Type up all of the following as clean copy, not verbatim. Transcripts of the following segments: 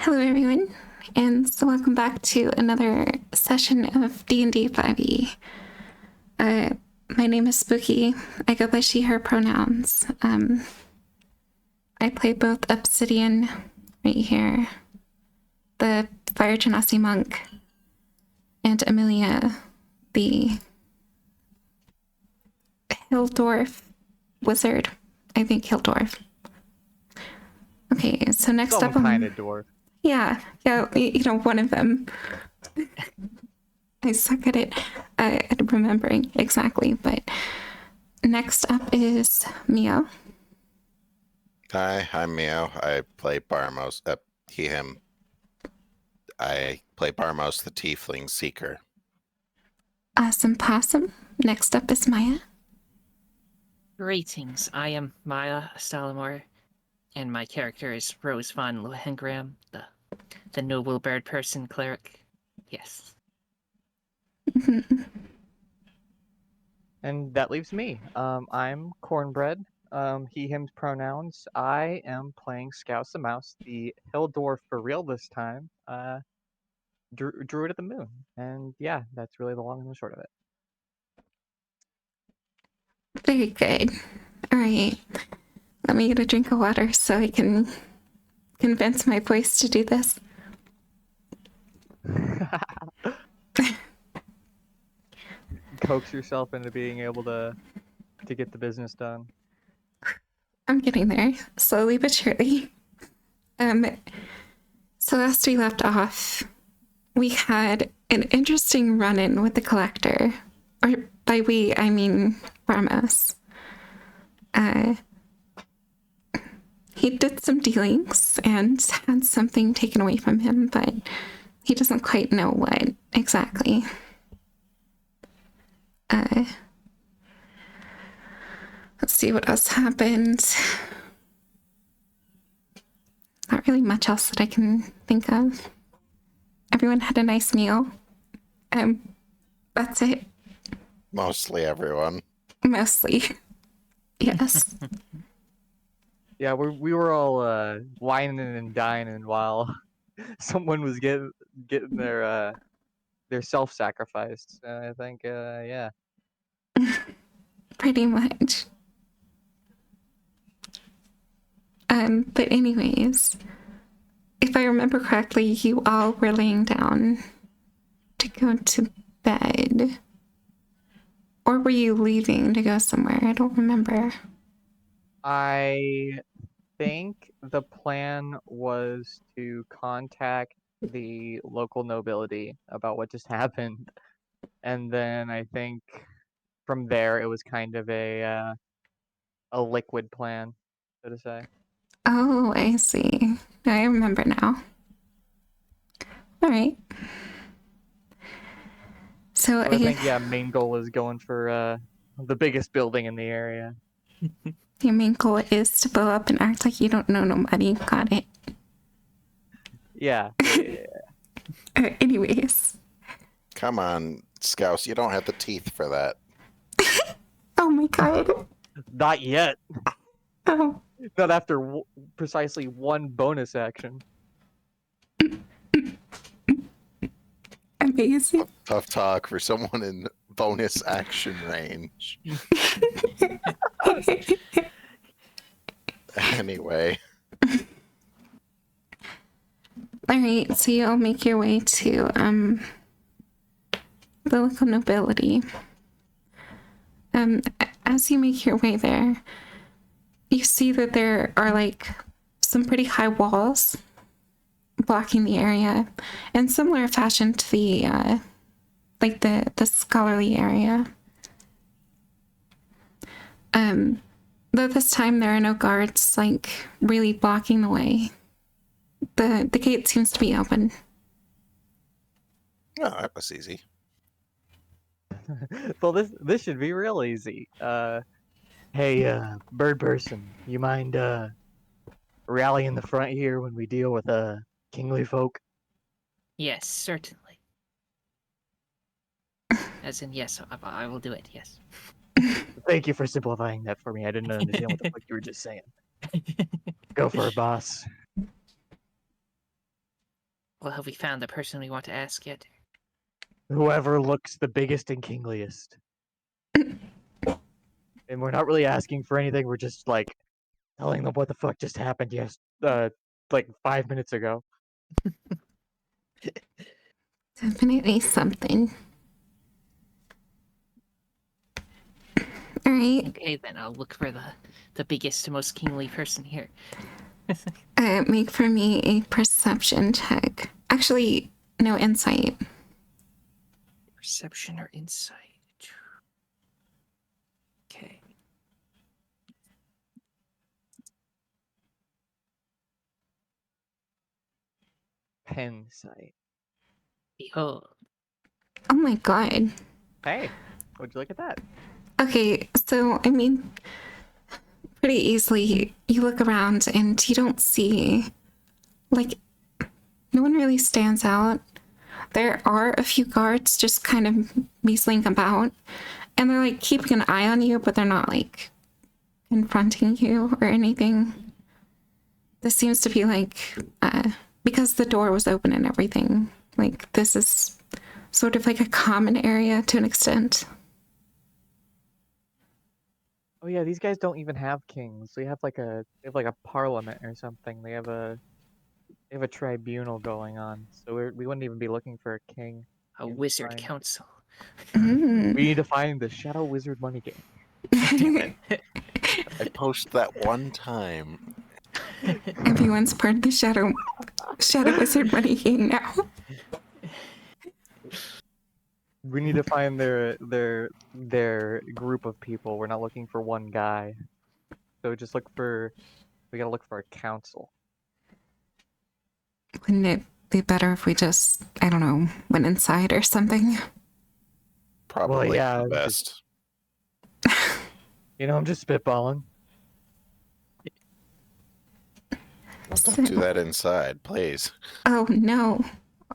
Hello, everyone, and so welcome back to another session of D&D 5e. My name is Spooky. I go by she/her pronouns. I play both Obsidian, right here, the Fire Genasi monk, and Amelia, the Hill Dwarf wizard. I think Hill Dwarf. Okay, so next Some up, kind of dwarf. yeah, one of them. I suck at it, at remembering exactly, but next up is Mio. Hi, I'm Mio. I play Barmos. Him. I play Barmos, the Tiefling Seeker. Awesome Possum. Next up is Maya. Greetings, I am Maya Salamor, and my character is Rose von Lohengram, the noble bird person cleric. Yes. And that leaves me. I'm Cornbread. He, him pronouns. I am playing Scouse the Mouse, the hill dwarf for real this time. Druid of the Moon. And yeah, that's really the long and the short of it. Very good. All right. Let me get a drink of water so I can convince my voice to do this. Coax yourself into being able to get the business done. I'm getting there, slowly but surely. So last we left off, we had an interesting run-in with the collector. Or by we, I mean Ramos. He did some dealings and had something taken away from him, but he doesn't quite know what exactly. Let's see what else happened. Not really much else that I can think of. Everyone had a nice meal. That's it. Mostly everyone. Mostly. Yes. Yeah, we were all whining and dining while someone was getting their self-sacrificed. I think, yeah. Pretty much. But anyways, if I remember correctly, you all were laying down to go to bed. Or were you leaving to go somewhere? I don't remember. I think the plan was to contact the local nobility about what just happened, and then I think from there it was kind of a liquid plan, so to say. Oh, I see. I remember now. All right. So But I think main goal is going for the biggest building in the area. your main goal is to blow up and act like you don't know nobody. Got it. Yeah. Anyways. Come on, Scouse. You don't have the teeth for that. Oh my god. Not yet. Oh. Not after precisely one bonus action. Amazing. Tough talk for someone in bonus action range. Anyway. Alright, so you all make your way to the local nobility. As you make your way there, you see that there are like some pretty high walls blocking the area, in similar fashion to the like the scholarly area. Though this time there are no guards like really blocking the way. The gate seems to be open. Oh, that was easy. Well, this should be real easy. Hey, bird person, you mind rallying the front here when we deal with kingly folk? Yes, certainly. As in, yes, I will do it, yes. Thank you for simplifying that for me. I didn't understand what the fuck you were just saying. Go for it, boss. Well, have we found the person we want to ask yet? Whoever looks the biggest and kingliest. And we're not really asking for anything. We're just like telling them what the fuck just happened. Like 5 minutes ago. Definitely something. All right. Okay, then I'll look for the biggest, most kingly person here. Make for me a perception check. Actually, no, insight. Perception or insight? Okay. Pen sight. Behold. Oh my god. Hey, would you look at that? Okay, so I mean, pretty easily you look around and you don't see, like, no one really stands out. There are a few guards just kind of measling about, and they're like keeping an eye on you, but they're not like confronting you or anything. This seems to be like, because the door was open and everything, like this is sort of like a common area to an extent. Oh yeah, these guys don't even have kings. They have like a parliament or something. They have a tribunal going on. So we wouldn't even be looking for a king. A Yeah, wizard fine. council. Mm. We need to find the Shadow Wizard money game. Damn it. I post that one time. Everyone's part of the Shadow Wizard money game now. We need to find their group of people. We're not looking for one guy. So just we gotta look for a council. Wouldn't it be better if we just, I don't know, went inside or something? Probably yeah, the best. I'm just spitballing. Don't do that inside, please. Oh no.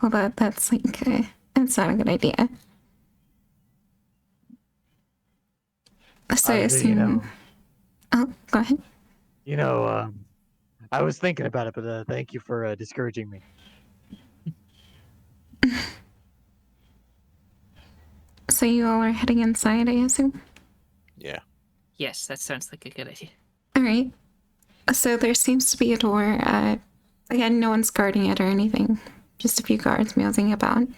Well, that's like, that's not a good idea. So I assume... Oh, go ahead. I was thinking about it, but thank you for discouraging me. So you all are heading inside, I assume? Yeah. Yes, that sounds like a good idea. All right. So there seems to be a door. Again, no one's guarding it or anything. Just a few guards moseying about. And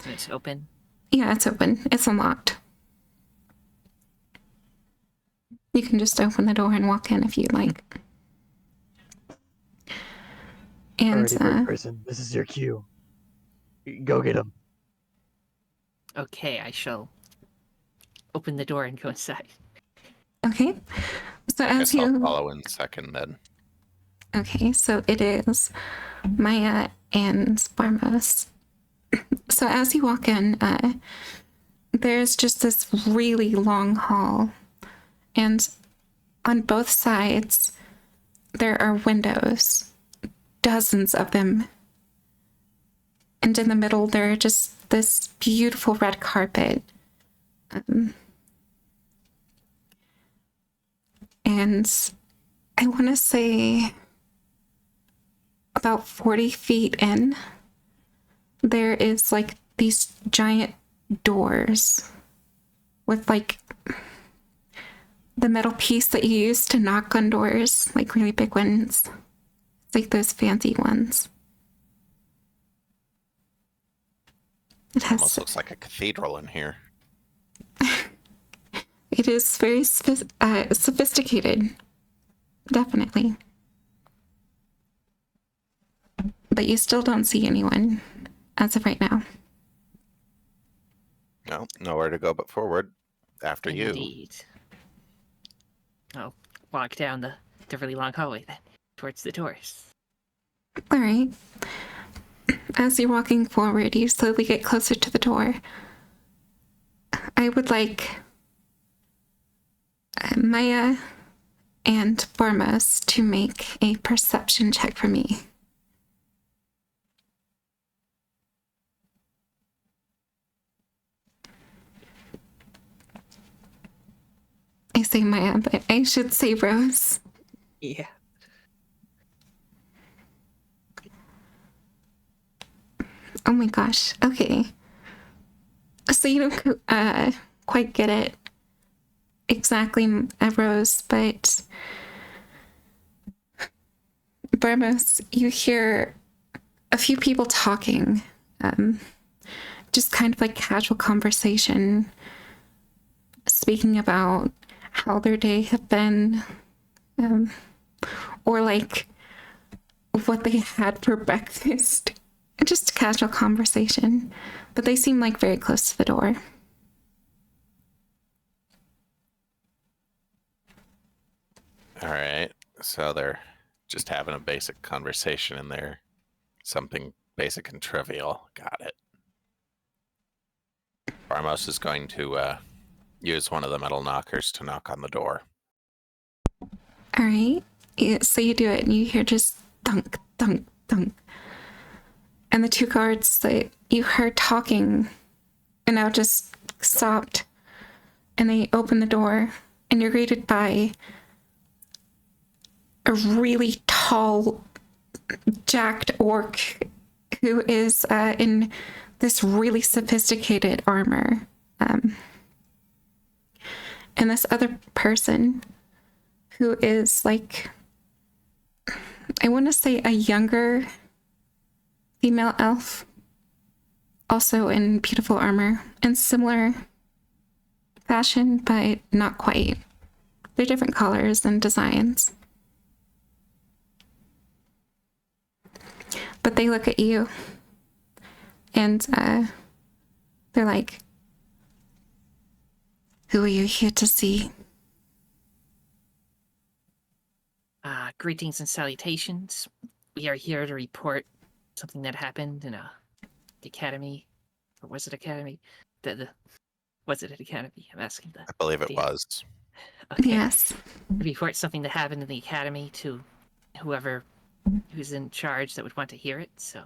it's open. Yeah, it's open. It's unlocked. You can just open the door and walk in if you'd like. And Alrighty, big person, this is your cue. Go get him. Okay, I shall open the door and go inside. okay. So I as guess I'll you follow in second then. Okay, so it is Maya and Barmos. So as you walk in, there's just this really long hall, and on both sides there are windows, dozens of them, and in the middle there are just this beautiful red carpet. And I want to say about 40 feet in, there is like these giant doors with like the metal piece that you use to knock on doors, like really big ones. It's like those fancy ones. It has. Almost looks like a cathedral in here. It is very sophisticated, definitely. But you still don't see anyone as of right now. No, nowhere to go but forward. After you. Indeed. I'll walk down the really long hallway then, towards the doors. All right. As you're walking forward, you slowly get closer to the door. I would like Maya and Bormos to make a perception check for me. I say Maya, but I should say Rose. Yeah. Oh my gosh. Okay. So you don't quite get it exactly, Rose, but Barmos, you hear a few people talking, just kind of like casual conversation, speaking about how their day have been, or like what they had for breakfast. Just casual conversation, but they seem like very close to the door. All right. So they're just having a basic conversation in there. Something basic and trivial. Got it. Barmos is going to use one of the metal knockers to knock on the door. All right. Yeah, so you do it, and you hear just thunk, thunk, thunk. And the two guards that you heard talking and now just stopped. And they open the door, and you're greeted by a really tall, jacked orc who is in this really sophisticated armor. And this other person who is like, I want to say a younger female elf, also in beautiful armor and similar fashion, but not quite. They're different colors and designs. But they look at you and they're like, who are you here to see? Greetings and salutations. We are here to report something that happened in the academy. Or was it academy? Was it an academy? I'm asking that. I believe it was. Okay. Yes. Report something that happened in the academy to whoever who's in charge that would want to hear it. So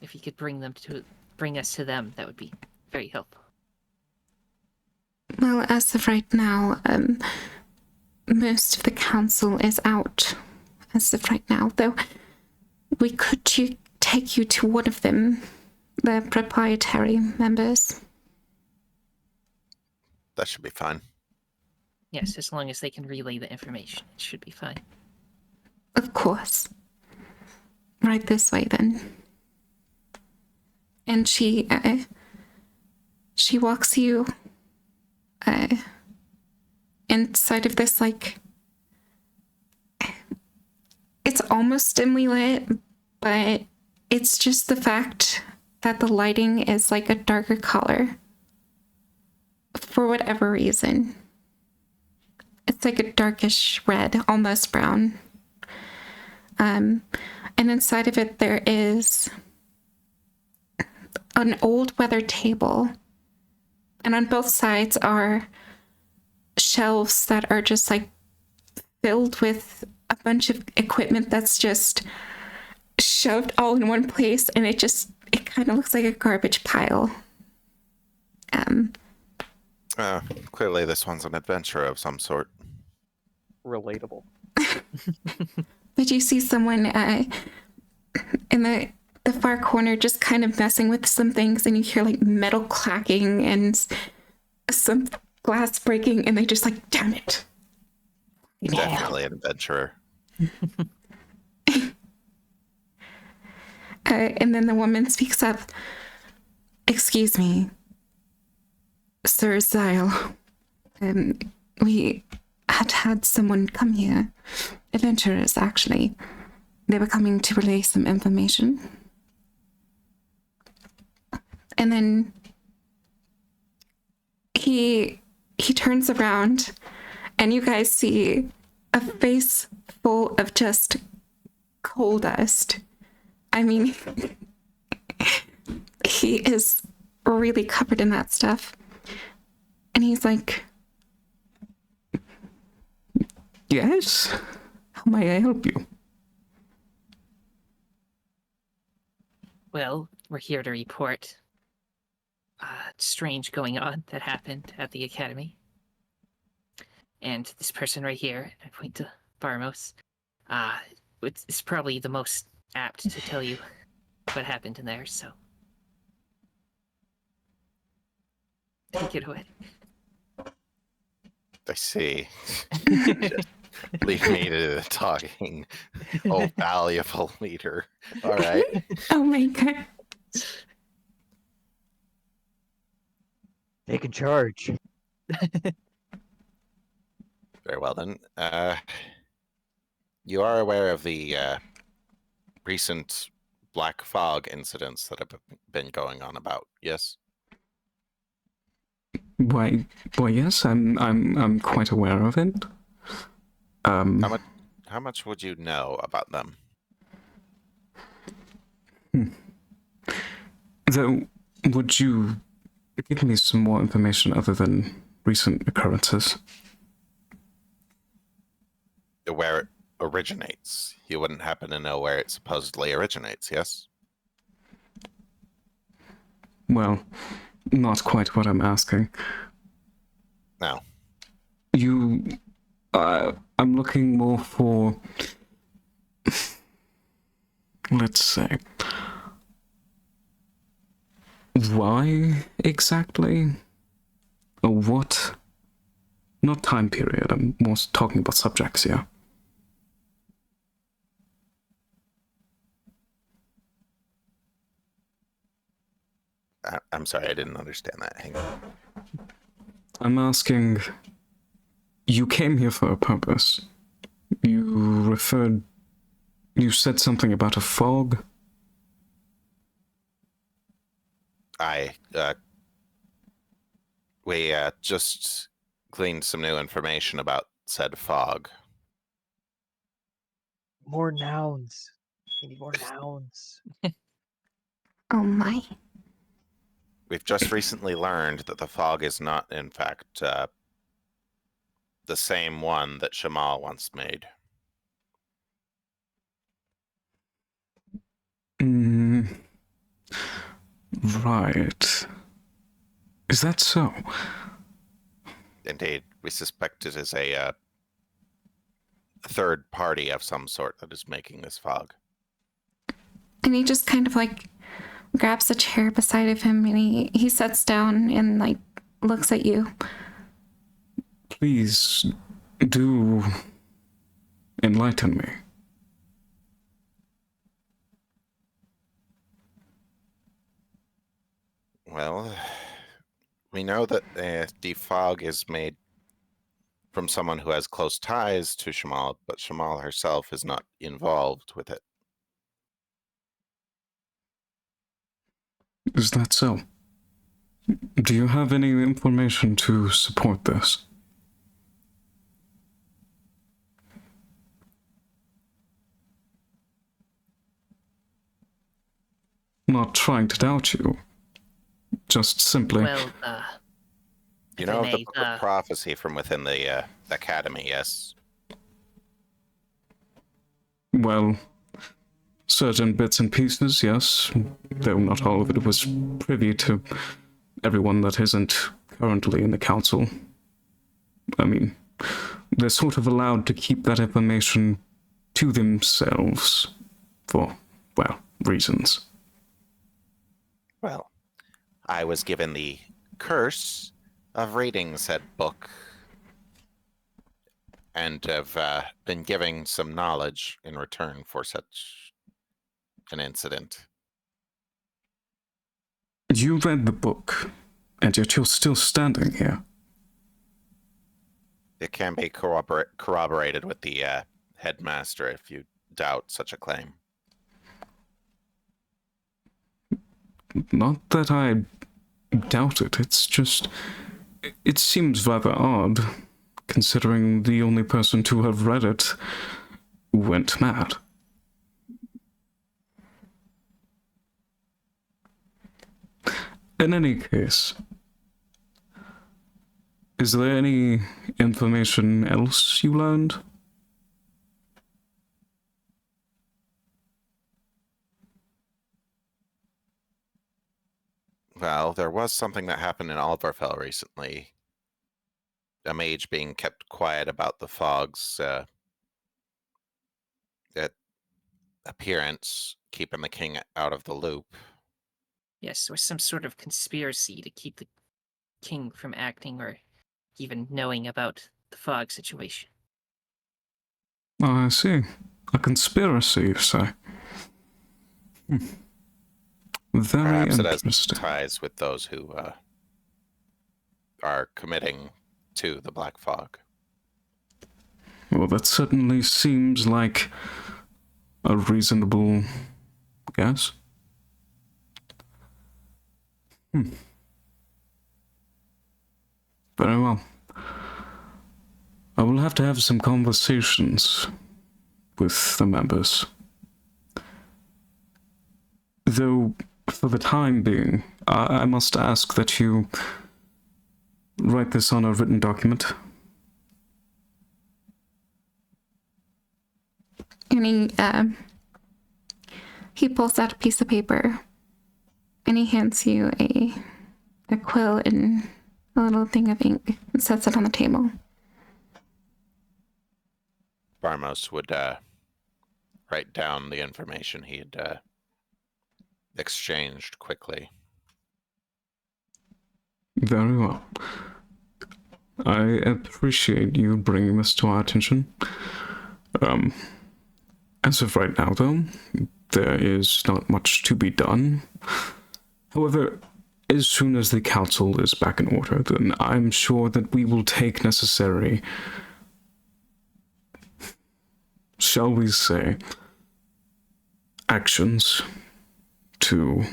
if you could bring us to them, that would be very helpful. Well, as of right now, most of the council is out as of right now, though we could take you to one of them, the proprietary members. That should be fine. Yes, as long as they can relay the information, it should be fine. Of course. Right this way, then. And she walks you inside of this, like, it's almost dimly lit, but it's just the fact that the lighting is like a darker color for whatever reason. It's like a darkish red, almost brown. And inside of it there is an old weathered table, and on both sides are shelves that are just like filled with a bunch of equipment that's just shoved all in one place, and it kind of looks like a garbage pile. Clearly this one's an adventure of some sort. Relatable. But you see someone in the far corner just kind of messing with some things, and you hear like metal clacking and some glass breaking, and they just like, damn it. Definitely an adventurer. And then the woman speaks up. Excuse me, Sir Zyle. We had someone come here. Adventurers, actually. They were coming to relay some information. And then he turns around, and you guys see a face full of just coal dust. I mean, he is really covered in that stuff. And he's like, yes? How may I help you? Well, we're here to report strange going on that happened at the academy. And this person right here, I point to Barmos, is probably the most apt to tell you what happened in there, so Take it away. I see. Leave me to the talking. Oh, valuable leader. All right. Oh my god. Taking charge. Very well then. You are aware of the recent black fog incidents that have been going on about, yes? Why, yes, I'm quite aware of it. How much would you know about them? Though, would you give me some more information other than recent occurrences? Where it originates. You wouldn't happen to know where it supposedly originates, yes? Well, not quite what I'm asking. No. I'm looking more for, let's say, why exactly? Or what? Not time period, I'm more talking about subjects here. I'm sorry, I didn't understand that. Hang on. I'm asking, you came here for a purpose. You said something about a fog? We just gleaned some new information about said fog. More nouns. We need more nouns. Oh my. We've just recently learned that the fog is not, in fact, the same one that Shamal once made. Right. Is that so? Indeed, we suspect it is a third party of some sort that is making this fog. And he just kind of like grabs a chair beside of him and he sits down and like looks at you. Please do enlighten me. Well, we know that the fog is made from someone who has close ties to Shamal, but Shamal herself is not involved with it. Is that so? Do you have any information to support this? Not trying to doubt you. Just simply. Well, You if I know of the may, prophecy from within the academy, yes? Well, certain bits and pieces, yes. Though not all of it was privy to everyone that isn't currently in the council. I mean, they're sort of allowed to keep that information to themselves for, well, reasons. Well, I was given the curse of reading said book and have been giving some knowledge in return for such an incident. You read the book, and yet you're still standing here. It can be corroborated with the headmaster if you doubt such a claim. Not that I doubt it, it's just... It seems rather odd, considering the only person to have read it went mad. In any case, is there any information else you learned? Well, there was something that happened in Alvarfell recently. A mage being kept quiet about the fog's appearance, keeping the king out of the loop. yes, there was some sort of conspiracy to keep the King from acting or even knowing about the fog situation. Oh, I see. A conspiracy, you say? Very Perhaps it has interesting. ties with those who are committing to the Black Fog. Well, that certainly seems like a reasonable guess. Very well. I will have to have some conversations with the members. Though, for the time being, I must ask that you write this on a written document. And he pulls out a piece of paper and he hands you a quill and a little thing of ink and sets it on the table. Barmos would write down the information he had exchanged quickly. Very well. I appreciate you bringing this to our attention. As of right now, though, there is not much to be done. However, as soon as the council is back in order, then I'm sure that we will take necessary, shall we say, actions to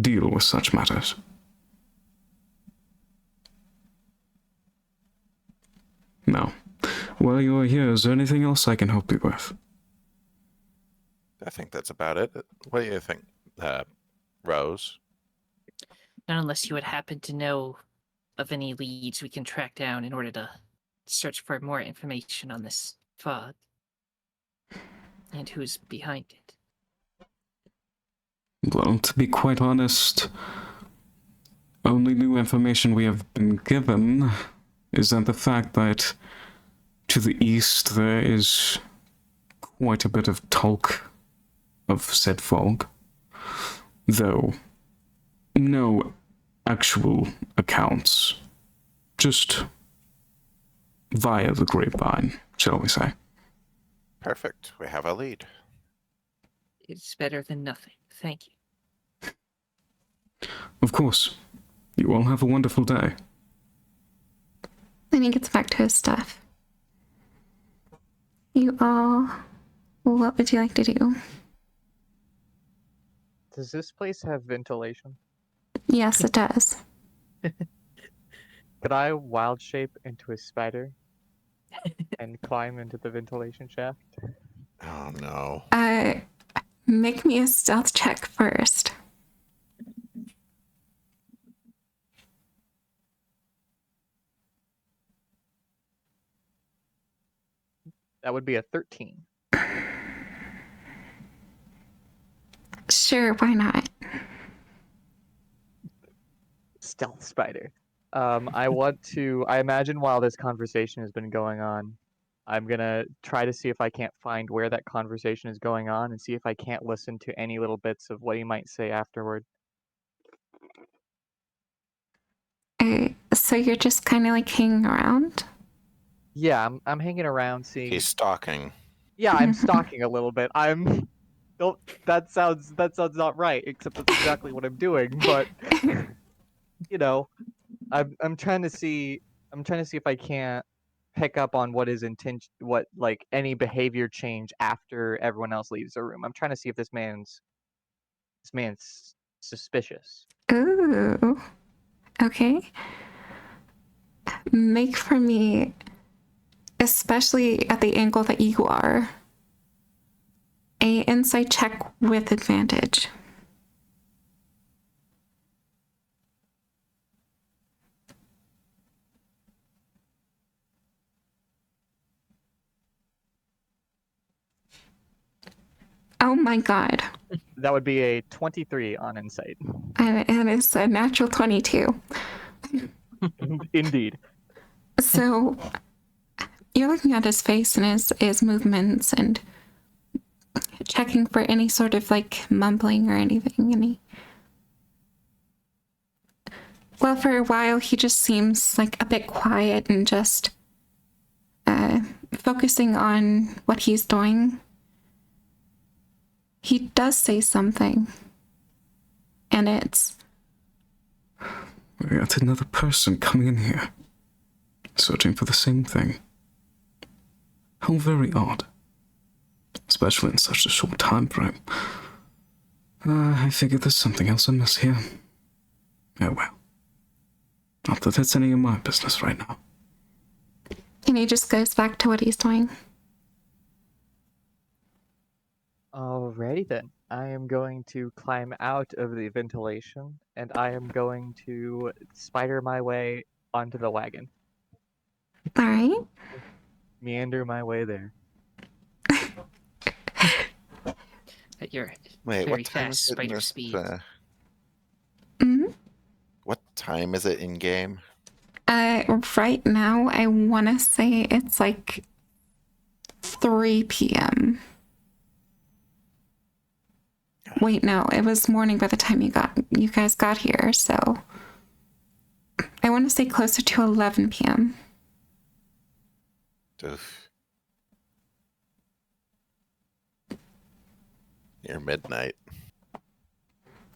deal with such matters. Now, while you're here, is there anything else I can help you with? I think that's about it. What do you think, Rose? Not unless you would happen to know of any leads we can track down in order to search for more information on this fog and who's behind it. Well, to be quite honest, only new information we have been given is that the fact that to the east there is quite a bit of talk of said fog, though no actual accounts, just via the grapevine, shall we say. Perfect. We have a lead. It's better than nothing. Thank you. Of course. You all have a wonderful day. Then he gets back to his stuff. You all, what would you like to do? Does this place have ventilation? Yes, it does. Could I wild shape into a spider and climb into the ventilation shaft? Oh no. Make me a stealth check first. That would be a 13. Sure, why not? Stealth spider. I imagine while this conversation has been going on, I'm gonna try to see if I can't find where that conversation is going on and see if I can't listen to any little bits of what he might say afterward. So you're just kind of like hanging around? Yeah, I'm hanging around seeing. He's stalking. Yeah, I'm stalking a little bit. Don't. That sounds not right. Except that's exactly what I'm doing. But you know, I'm trying to see. I'm trying to see if I can't pick up on what his intention, what like any behavior change after everyone else leaves the room. I'm trying to see if this man's suspicious. Ooh. Okay. Make for me, especially at the angle that you are, a insight check with advantage. Oh my god. That would be a 23 on insight. And it's a natural 22. Indeed. So you're looking at his face and his movements and checking for any sort of like mumbling or anything. And Well, for a while, he just seems like a bit quiet and just focusing on what he's doing. He does say something, and it's, We got another person coming in here, searching for the same thing. How very odd. Especially in such a short time frame. I figure there's something else amiss here. Oh well. Not that it's any of my business right now. and he just goes back to what he's doing. Alrighty then. I am going to climb out of the ventilation, and I am going to spider my way onto the wagon. All right. Meander my way there. At your Wait, very what time fast is it in spider this, speed. Mm-hmm. what time is it in game? Right now, I want to say it's like 3 p.m. Wait, no, it was morning by the time you guys got here, so I want to say closer to 11 p.m. Oof. Near midnight.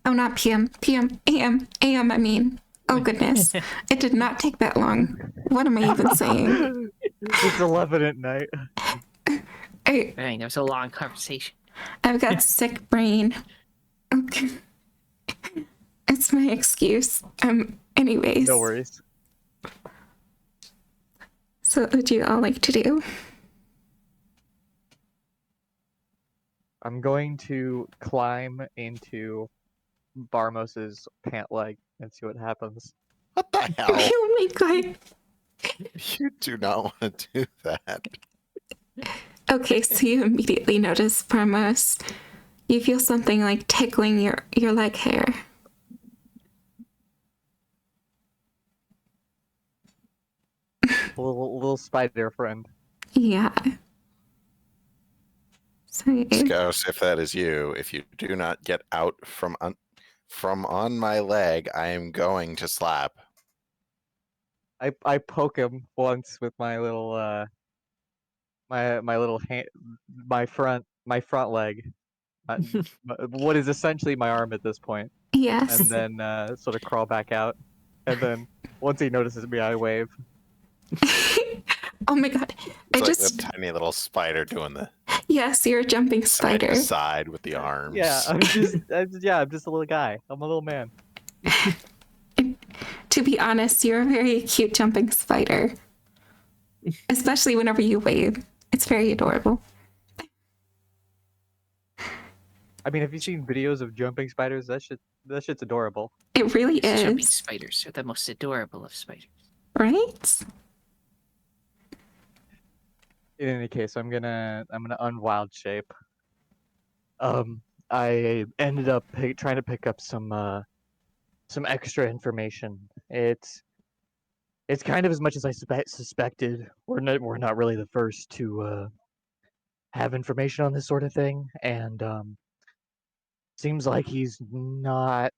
Oh, not p.m. p.m. a.m. I mean. Oh goodness, it did not take that long. What am I even saying? It's 11 at night. Dang, that was a long conversation. I've got sick brain. Okay. It's my excuse. Anyways. No worries. So what would you all like to do? I'm going to climb into Barmos's pant leg and see what happens. What the hell? Oh my god. You do not want to do that. Okay, so you immediately notice, Parmos, you feel something like tickling your leg hair. Little spider friend. Yeah. So Scouse, if that is you, if you do not get out from on my leg, I am going to slap. I poke him once with my little my little hand, my front leg, what is essentially my arm at this point, yes. and then sort of crawl back out, and then once he notices me, I wave. Oh my god. It's like the tiny little spider doing the Yes, you're a jumping side spider. to side with the arms. Yeah, I'm just a little guy. I'm a little man. To be honest, you're a very cute jumping spider. Especially whenever you wave. It's very adorable. I mean, have you seen videos of jumping spiders? That shit's adorable. It really These jumping is. spiders are the most adorable of spiders. Right? In any case, I'm gonna unwild shape. I ended up trying to pick up some extra information. It's kind of as much as I suspected. We're not really the first to have information on this sort of thing, and seems like he's not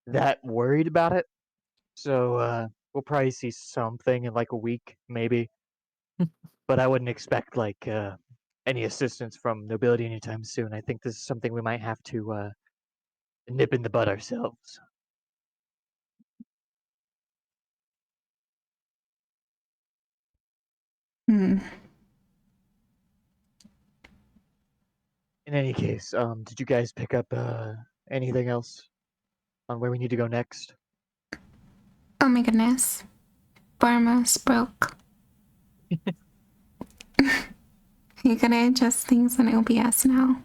that worried about it. So we'll probably see something in like a week, maybe. But I wouldn't expect like any assistance from nobility anytime soon. I think this is something we might have to nip in the bud ourselves. Hmm. In any case, did you guys pick up anything else on where we need to go next? Oh my goodness. Barma's broke. You're gonna adjust things on OBS now.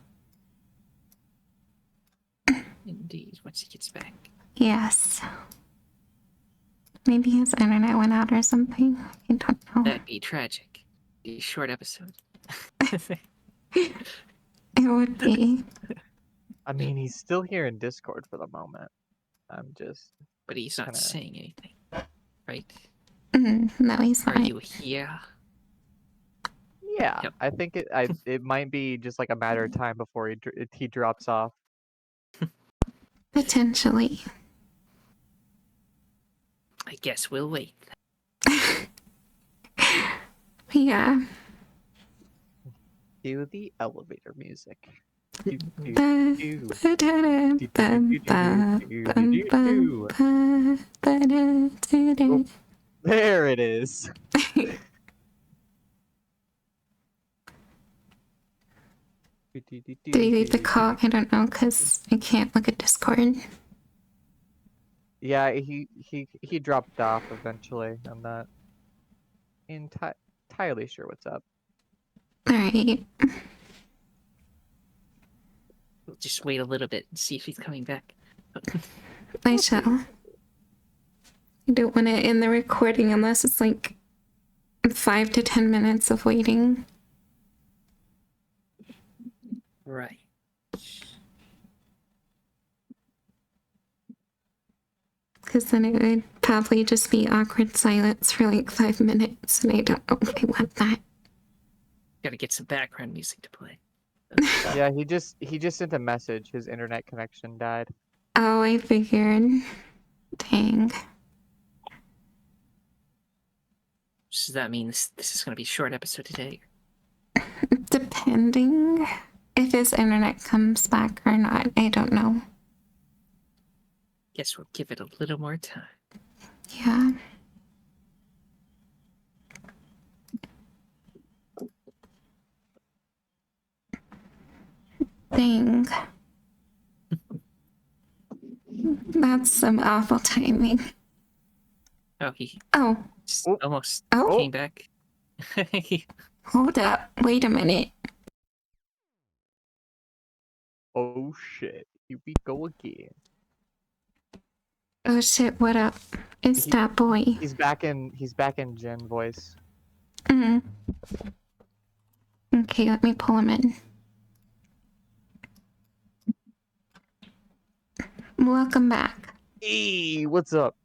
Indeed, once he gets back. Yes. Maybe his internet went out or something. I don't know. That'd be tragic. Be a short episode. It would be. I mean, he's still here in Discord for the moment. I'm just. But he's not Kinda- saying anything. Right? No, he's Are not. you here? Yeah, Yep. I think it might be just like a matter of time before he drops off. Potentially. I guess we'll wait. Yeah. Cue the elevator music. Do, do, Ba- do. ba-da-da, bum, ba- bum, bum, ba- ba-da-da-da. There it is. Did he leave the call? I don't know, because I can't look at Discord. Yeah, he dropped off eventually. I'm not entirely sure what's up. Alright. We'll just wait a little bit and see if he's coming back. I shall. I don't want to end the recording unless it's like 5 to 10 minutes of waiting. Right. Because then it would probably just be awkward silence for like 5 minutes, and I don't know if I want that. Gotta get some background music to play. Yeah, he just sent a message. His internet connection died. Oh, I figured. Dang. Does that mean this is gonna be a short episode today? Depending if his internet comes back or not, I don't know. Guess we'll give it a little more time. Yeah. Dang. That's some awful timing. Oh, he Oh, just Oh. almost Oh. came back. hold up. Wait a minute. Oh shit! Here we go again. Oh shit, what up? It's He- that boy. He's back in Gen voice. Mm. Okay, let me pull him in. Welcome back. Hey, what's up?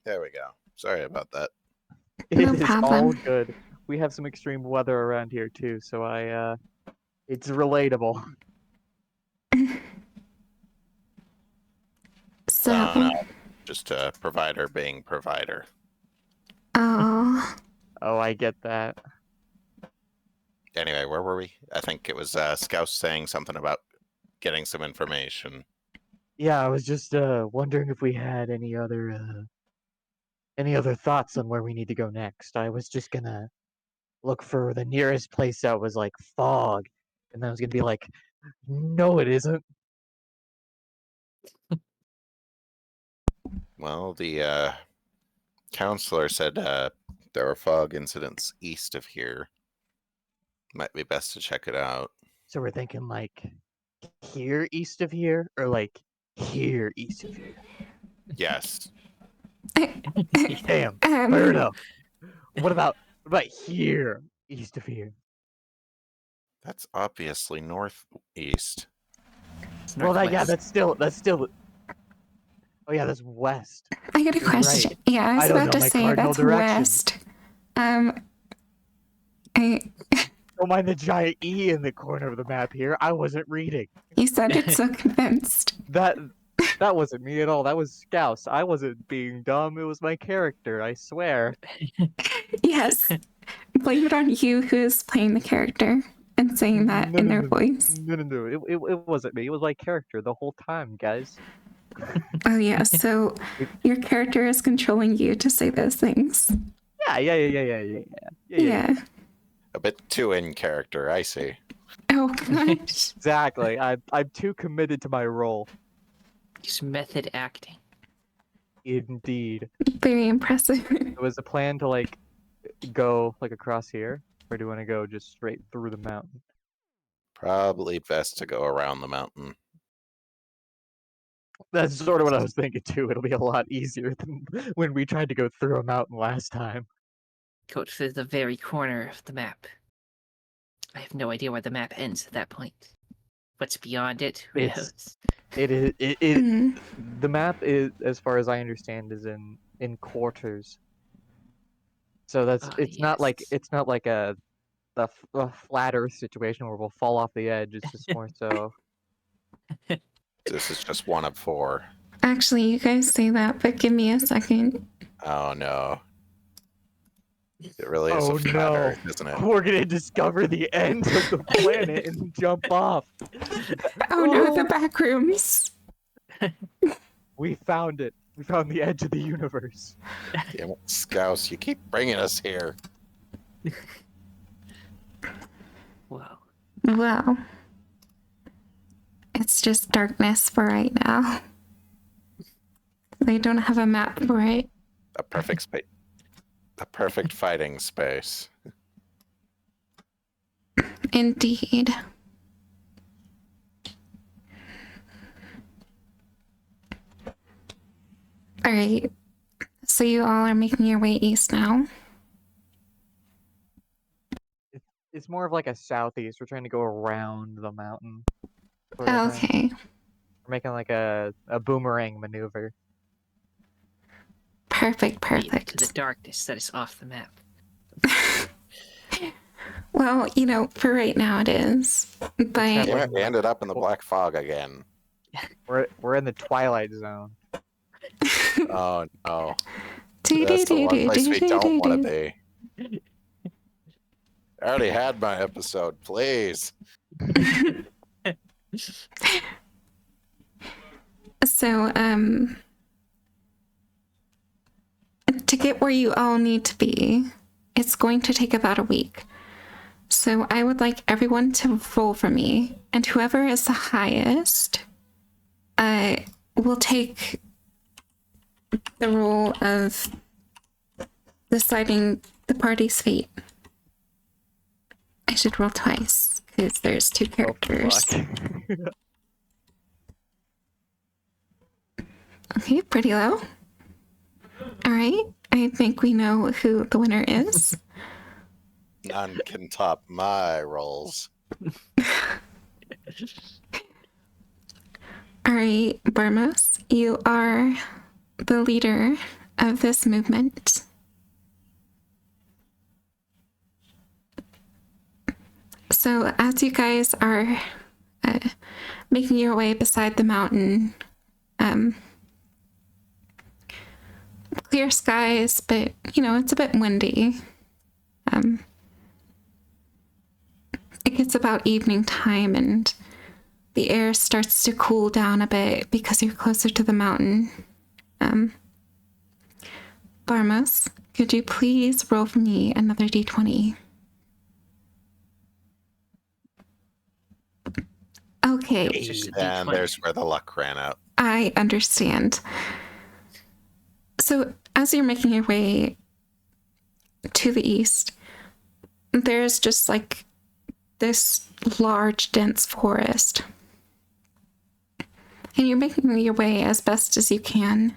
There we go. Sorry about that. No It is all problem. good. We have some extreme weather around here too, so it's relatable. So, No, just a provider being provider. oh, Oh, I get that. Anyway, where were we? I think it was Scouse saying something about getting some information. Yeah, I was just wondering if we had any other thoughts on where we need to go next. I was just gonna look for the nearest place that was like fog, and then I was gonna be like, no, it isn't. Well, the counselor said there were fog incidents east of here. Might be best to check it out. So we're thinking like here east of here, or like here east of here. Yes. Damn, fair enough. What about here east of here? That's obviously northeast. It's Well, northwest. that's still. Oh yeah, that's west. I got a You're question. right. Yeah, I was I don't about know to my say cardinal that's directions. west. I Don't mind the giant E in the corner of the map here. I wasn't reading. you sounded so convinced. That wasn't me at all. That was Scouse. I wasn't being dumb. It was my character. I swear. Yes, blame it on you who is playing the character and saying that in their voice. No. It wasn't me. It was my character the whole time, guys. Oh yeah, so your character is controlling you to say those things. Yeah. A bit too in character, I see. Oh gosh. Exactly. I'm too committed to my role. Just method acting. Indeed. Very impressive. It was a plan to like go like across here, or do you want to go just straight through the mountain? Probably best to go around the mountain. That's sort of what I was thinking too. It'll be a lot easier than when we tried to go through a mountain last time. Go to the very corner of the map. I have no idea where the map ends at that point. What's beyond it? Who It's- knows? Mm. The map is, as far as I understand, is in quarters. So that's Ah, it's not like yes. a flat Earth situation where we'll fall off the edge. It's just more so. This is just one of 4. Actually, you guys say that, but give me a second. Oh no. It really is Oh a flat no. Earth, isn't it? We're gonna discover the end of the planet and jump off. Oh no, the back rooms. We found it. We found the edge of the universe. Damn it, Scouse, you keep bringing us here. Wow. Well, it's just darkness for right now. They don't have a map for it. A perfect space. A perfect fighting space. Indeed. All right. So you all are making your way east now. It's more of like a southeast. We're trying to go around the mountain. sort of thing. Okay. We're making like a boomerang maneuver. Perfect, To the perfect. darkness that is off the map. Well, you know, for right now it is. But Damn it, we ended up in the black fog again. We're in the twilight zone. Oh no. That's the one place we don't want to be. I already had my episode, please. So, to get where you all need to be, it's going to take about a week. So I would like everyone to roll for me, and whoever is the highest, will take the role of deciding the party's fate. I should roll twice, because there's two Oh, characters. fuck. Okay, pretty low. All right, I think we know who the winner is. None can top my rolls. All right, Barmos, you are the leader of this movement. So, as you guys are making your way beside the mountain, clear skies, but you know, it's a bit windy. It gets about evening time and the air starts to cool down a bit because you're closer to the mountain. Barmos, could you please roll for me another d20? Okay, It's just a And D20. there's where the luck ran out. I understand. So, as you're making your way to the east, there's just like this large, dense forest. And you're making your way as best as you can,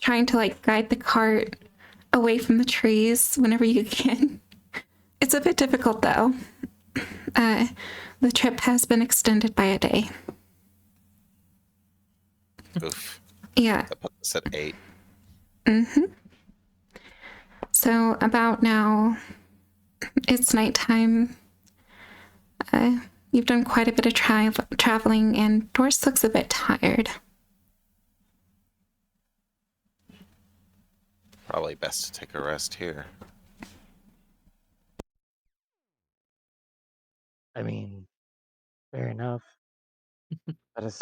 trying to like guide the cart away from the trees whenever you can. It's a bit difficult though. The trip has been extended by a day. Oof. Yeah. I put this at 8. So about now, it's nighttime. You've done quite a bit of traveling, and Doris looks a bit tired. Probably best to take a rest here. I mean, fair enough. But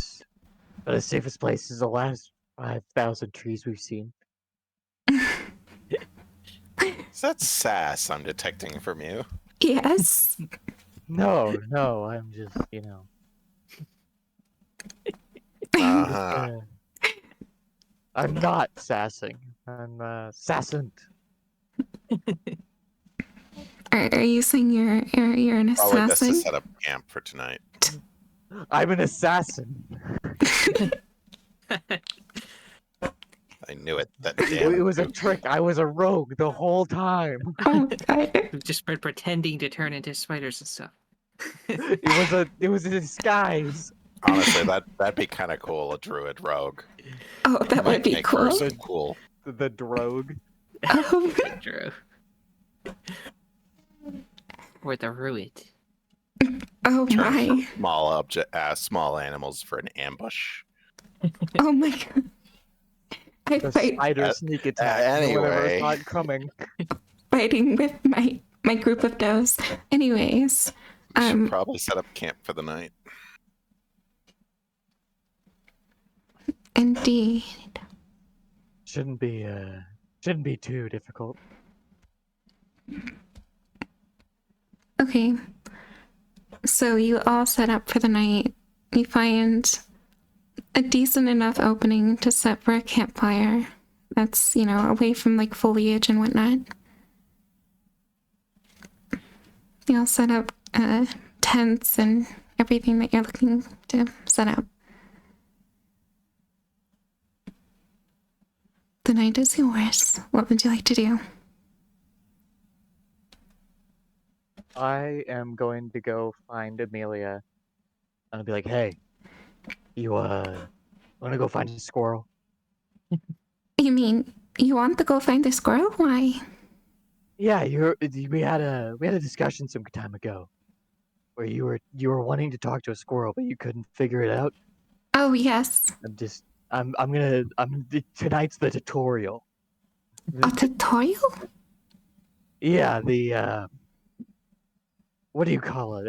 the safest place is the last 5,000 trees we've seen. Is that sass I'm detecting from you? Yes. No, I'm just, Uh-huh. I'm not sassing. I'm sassant. Are you saying you're an Probably best to assassin? set up camp for tonight. I'm an assassin. I knew it. That It damn. was a trick. I was a rogue the whole time. Oh my god. We've just been pretending to turn into spiders and stuff. It was a disguise. Honestly, that'd be kind of cool. A druid rogue. Oh, that would Might be make cool. person cool. The drogue. Oh, True. Or the Ruid. oh Turn my. for small animals for an ambush. Oh my god. I The fight spider sneak attack. No one ever anyway. saw it coming. fighting with my group of does. Anyways, We should probably set up camp for the night. indeed. Shouldn't be too difficult. Okay. So you all set up for the night. You find a decent enough opening to set for a campfire. That's, away from like foliage and whatnot. You all set up tents and everything that you're looking to set up. The night is yours. What would you like to do? I am going to go find Amelia. And I'll be like, hey, you wanna go find a squirrel? You mean you want to go find the squirrel? Why? Yeah, we had a discussion some time ago where you were wanting to talk to a squirrel, but you couldn't figure it out. Oh yes, Tonight's the tutorial. a tutorial. Yeah, what do you call it?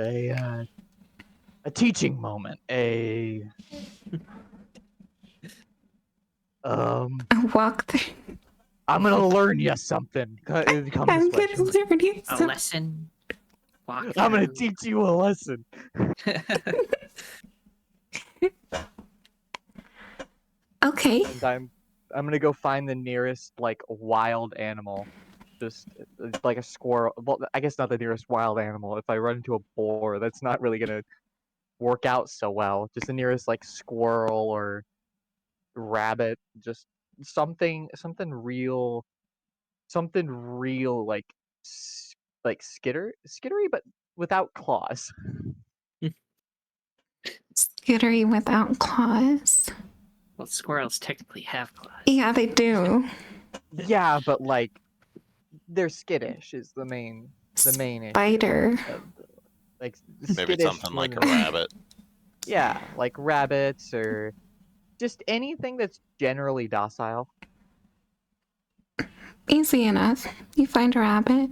A teaching moment. A walkthrough. I'm gonna learn you something. Come I'm this way. gonna learn you A some. lesson. Walk I'm gonna through. teach you a lesson. Okay. And I'm gonna go find the nearest like wild animal. Just like a squirrel. Well, I guess not the nearest wild animal. If I run into a boar, that's not really gonna work out so well. Just the nearest like squirrel or rabbit. Just something real like skittery, but without claws. Skittery without claws. Well, squirrels technically have claws. Yeah, they do. Yeah, but like they're skittish is the main issue. Spider. Like Maybe skittish something like a when- rabbit. Yeah, like rabbits or just anything that's generally docile. Easy enough. You find a rabbit.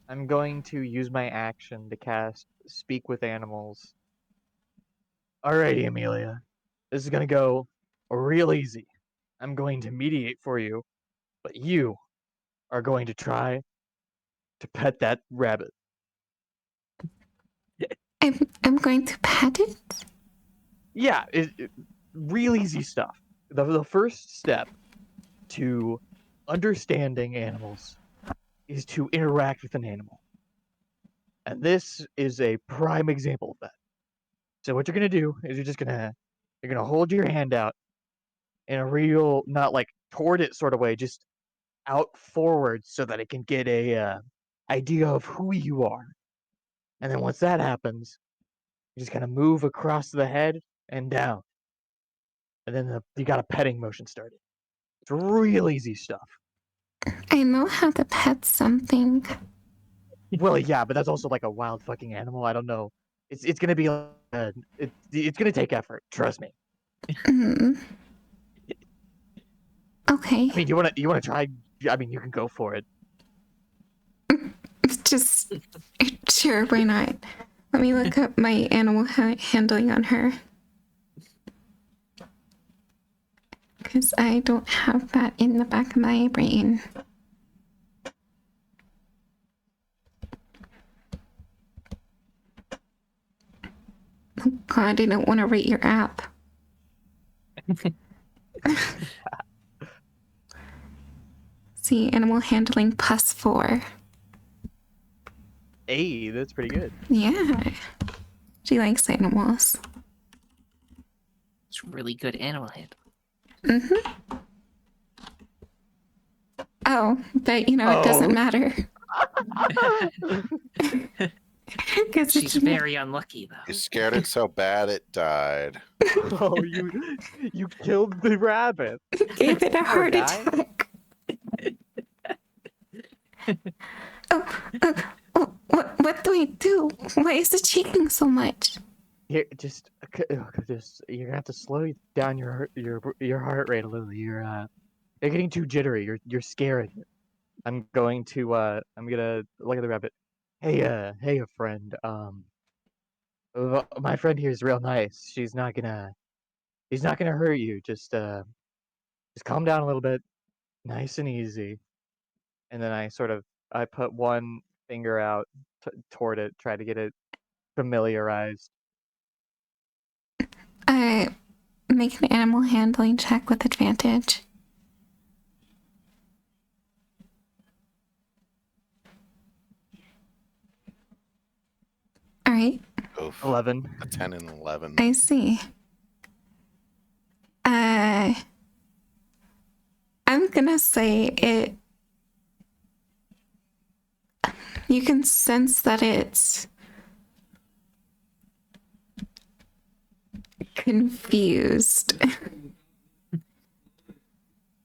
I'm going to use my action to cast Speak with Animals. Alrighty, Amelia. This is gonna go real easy. I'm going to mediate for you, but you are going to try to pet that rabbit. I'm going to pet it. Yeah, real easy stuff. The first step to understanding animals is to interact with an animal. And this is a prime example of that. So what you're gonna do is you're gonna hold your hand out in a real, not like toward it sort of way, just out forward so that it can get a idea of who you are. And then once that happens, you just kind of move across the head and down. And then you got a petting motion started. It's real easy stuff. I know how to pet something. Well, yeah, but that's also like a wild fucking animal. I don't know. It's gonna be it's gonna take effort. Trust me. Mm. Okay. I mean, you wanna try? I mean, you can go for it. Just sure, why not? Let me look up my animal handling on her. Because I don't have that in the back of my brain. Oh god, I don't want to rate your app. See, animal handling +4. Hey, that's pretty good. Yeah. She likes animals. It's really good animal handling. Mm-hmm. Oh, but it doesn't matter. Because She's very unlucky, You though. scared it so bad it died. Oh, you killed the rabbit. gave it a Poor heart guy. attack. Oh, what do I do? Why is it shaking so much? Here, just you're gonna have to slow down your heart rate a little. You're getting too jittery. You're scaring me. I'm gonna look at the rabbit. Hey, a friend. My friend here is real nice. She's not gonna hurt you. Just calm down a little bit, nice and easy. And then I put one finger out toward it, try to get it familiarized. Make an animal handling check with advantage. All right. Oof. 11. A 10 and 11. I see. I'm gonna say it. You can sense that it's confused.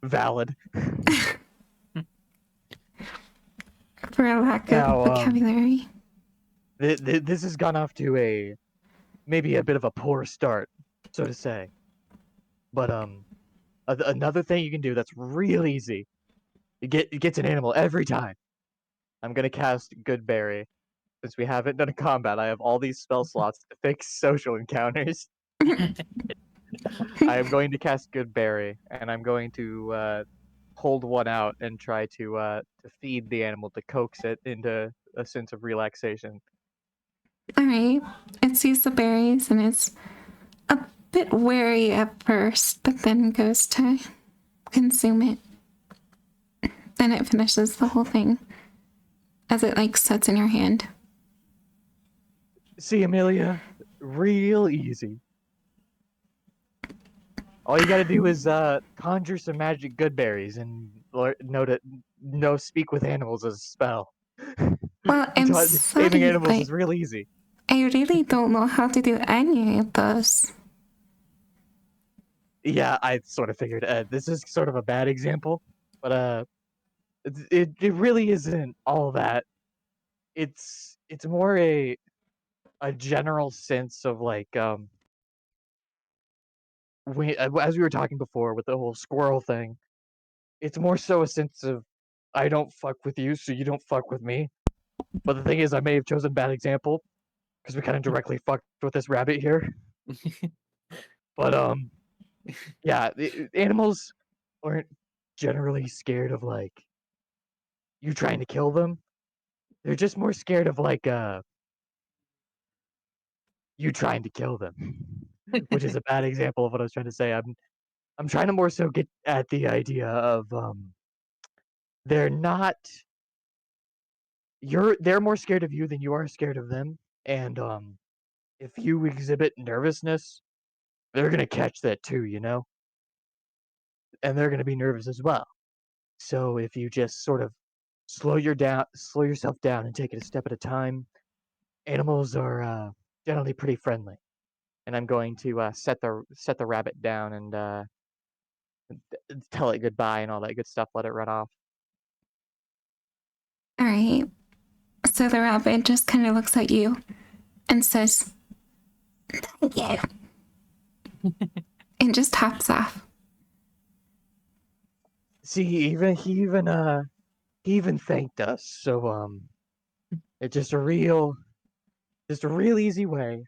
Valid. For a lack of Now, vocabulary. This has gone off to maybe a bit of a poor start, so to say. But another thing you can do that's real easy. It gets an animal every time. I'm gonna cast Goodberry. Since we haven't done a combat, I have all these spell slots to fix social encounters. I am going to cast Goodberry, and I'm going to hold one out and try to feed the animal to coax it into a sense of relaxation. All right. It sees the berries and it's a bit wary at first, but then goes to consume it. Then it finishes the whole thing as it like sets in your hand. See, Amelia, real easy. All you gotta do is conjure some magic Goodberries and know speak with animals as a spell. Well, I'm Taming sorry, animals but is real easy. I really don't know how to do any of those. Yeah, I sort of figured. This is sort of a bad example, but it really isn't all that. It's more a general sense of like as we were talking before with the whole squirrel thing. It's more so a sense of I don't fuck with you, so you don't fuck with me. But the thing is, I may have chosen a bad example because we kind of directly fucked with this rabbit here. But yeah, the animals aren't generally scared of like you trying to kill them. They're just more scared of like you trying to kill them, which is a bad example of what I was trying to say. I'm trying to more so get at the idea of they're not they're more scared of you than you are scared of them, and if you exhibit nervousness, they're gonna catch that too, you know, and they're gonna be nervous as well. So if you just sort of slow yourself down, and take it a step at a time, animals are generally pretty friendly. And I'm going to set the rabbit down and tell it goodbye and all that good stuff. Let it run off. All right. So the rabbit just kind of looks at you and says, "Thank you," and just hops off. See, he even thanked us. So it's just a real easy way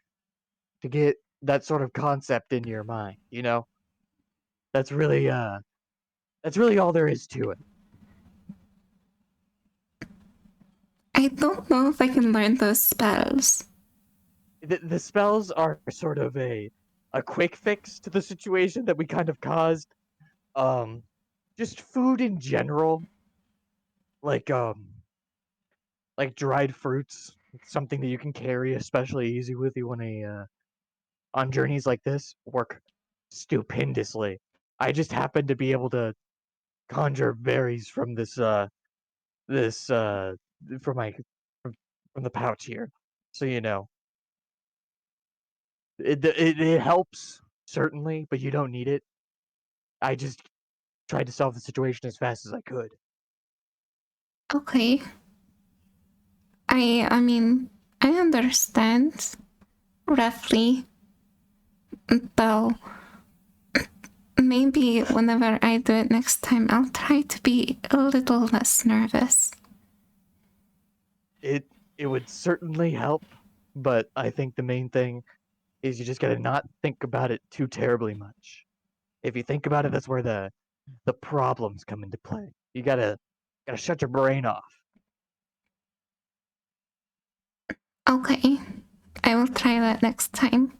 to get that sort of concept in your mind. You know, that's really that's really all there is to it. I don't know if I can learn those spells. The spells are sort of a quick fix to the situation that we kind of caused. Um, just food in general, like dried fruits, something that you can carry especially easy with you on journeys like this, work stupendously. I just happen to be able to conjure berries from this from my from, from the pouch here. So you know, it helps certainly, but you don't need it. I just tried to solve the situation as fast as I could. Okay. I mean, I understand. roughly. Though, maybe whenever I do it next time, I'll try to be a little less nervous. It would certainly help, but I think the main thing is you just gotta not think about it too terribly much. If you think about it, that's where the problems come into play. You gotta shut your brain off. Okay, I will try that next time.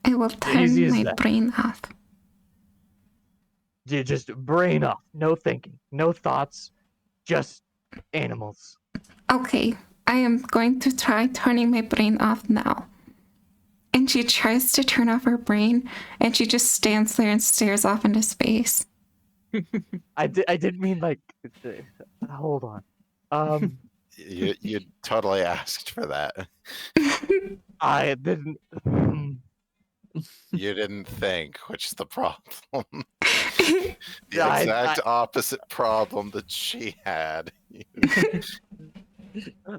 I will Easy turn as my that. brain off. You just brain off, no thinking, no thoughts, just animals. Okay, I am going to try turning my brain off now. And she tries to turn off her brain, and she just stands there and stares off into space. I didn't mean like. Hold on. You totally asked for that. I didn't. You didn't think, which is the problem. The I- exact opposite problem that she had.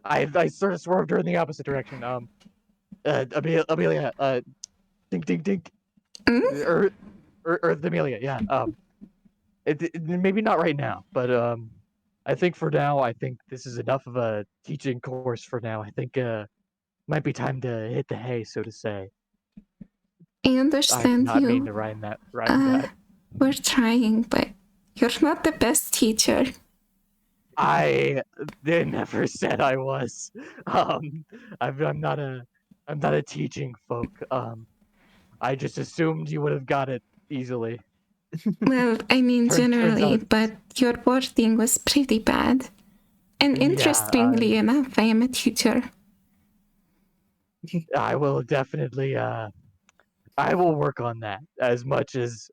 I sort of swerved her in the opposite direction. Amelia, dink, dink, dink. Mm? Earth Amelia, yeah. Maybe not right now, but I think for now, I think this is enough of a teaching course for now. I think might be time to hit the hay, so to say. I I did understand not mean you. to rhyme that. We're trying, but you're not the best teacher. They never said I was. I'm not a teaching folk. I just assumed you would have got it easily. Well, I mean, Turns generally, out- but your wording was pretty bad. And Yeah, interestingly enough, I am a teacher. I will definitely I will work on that as much as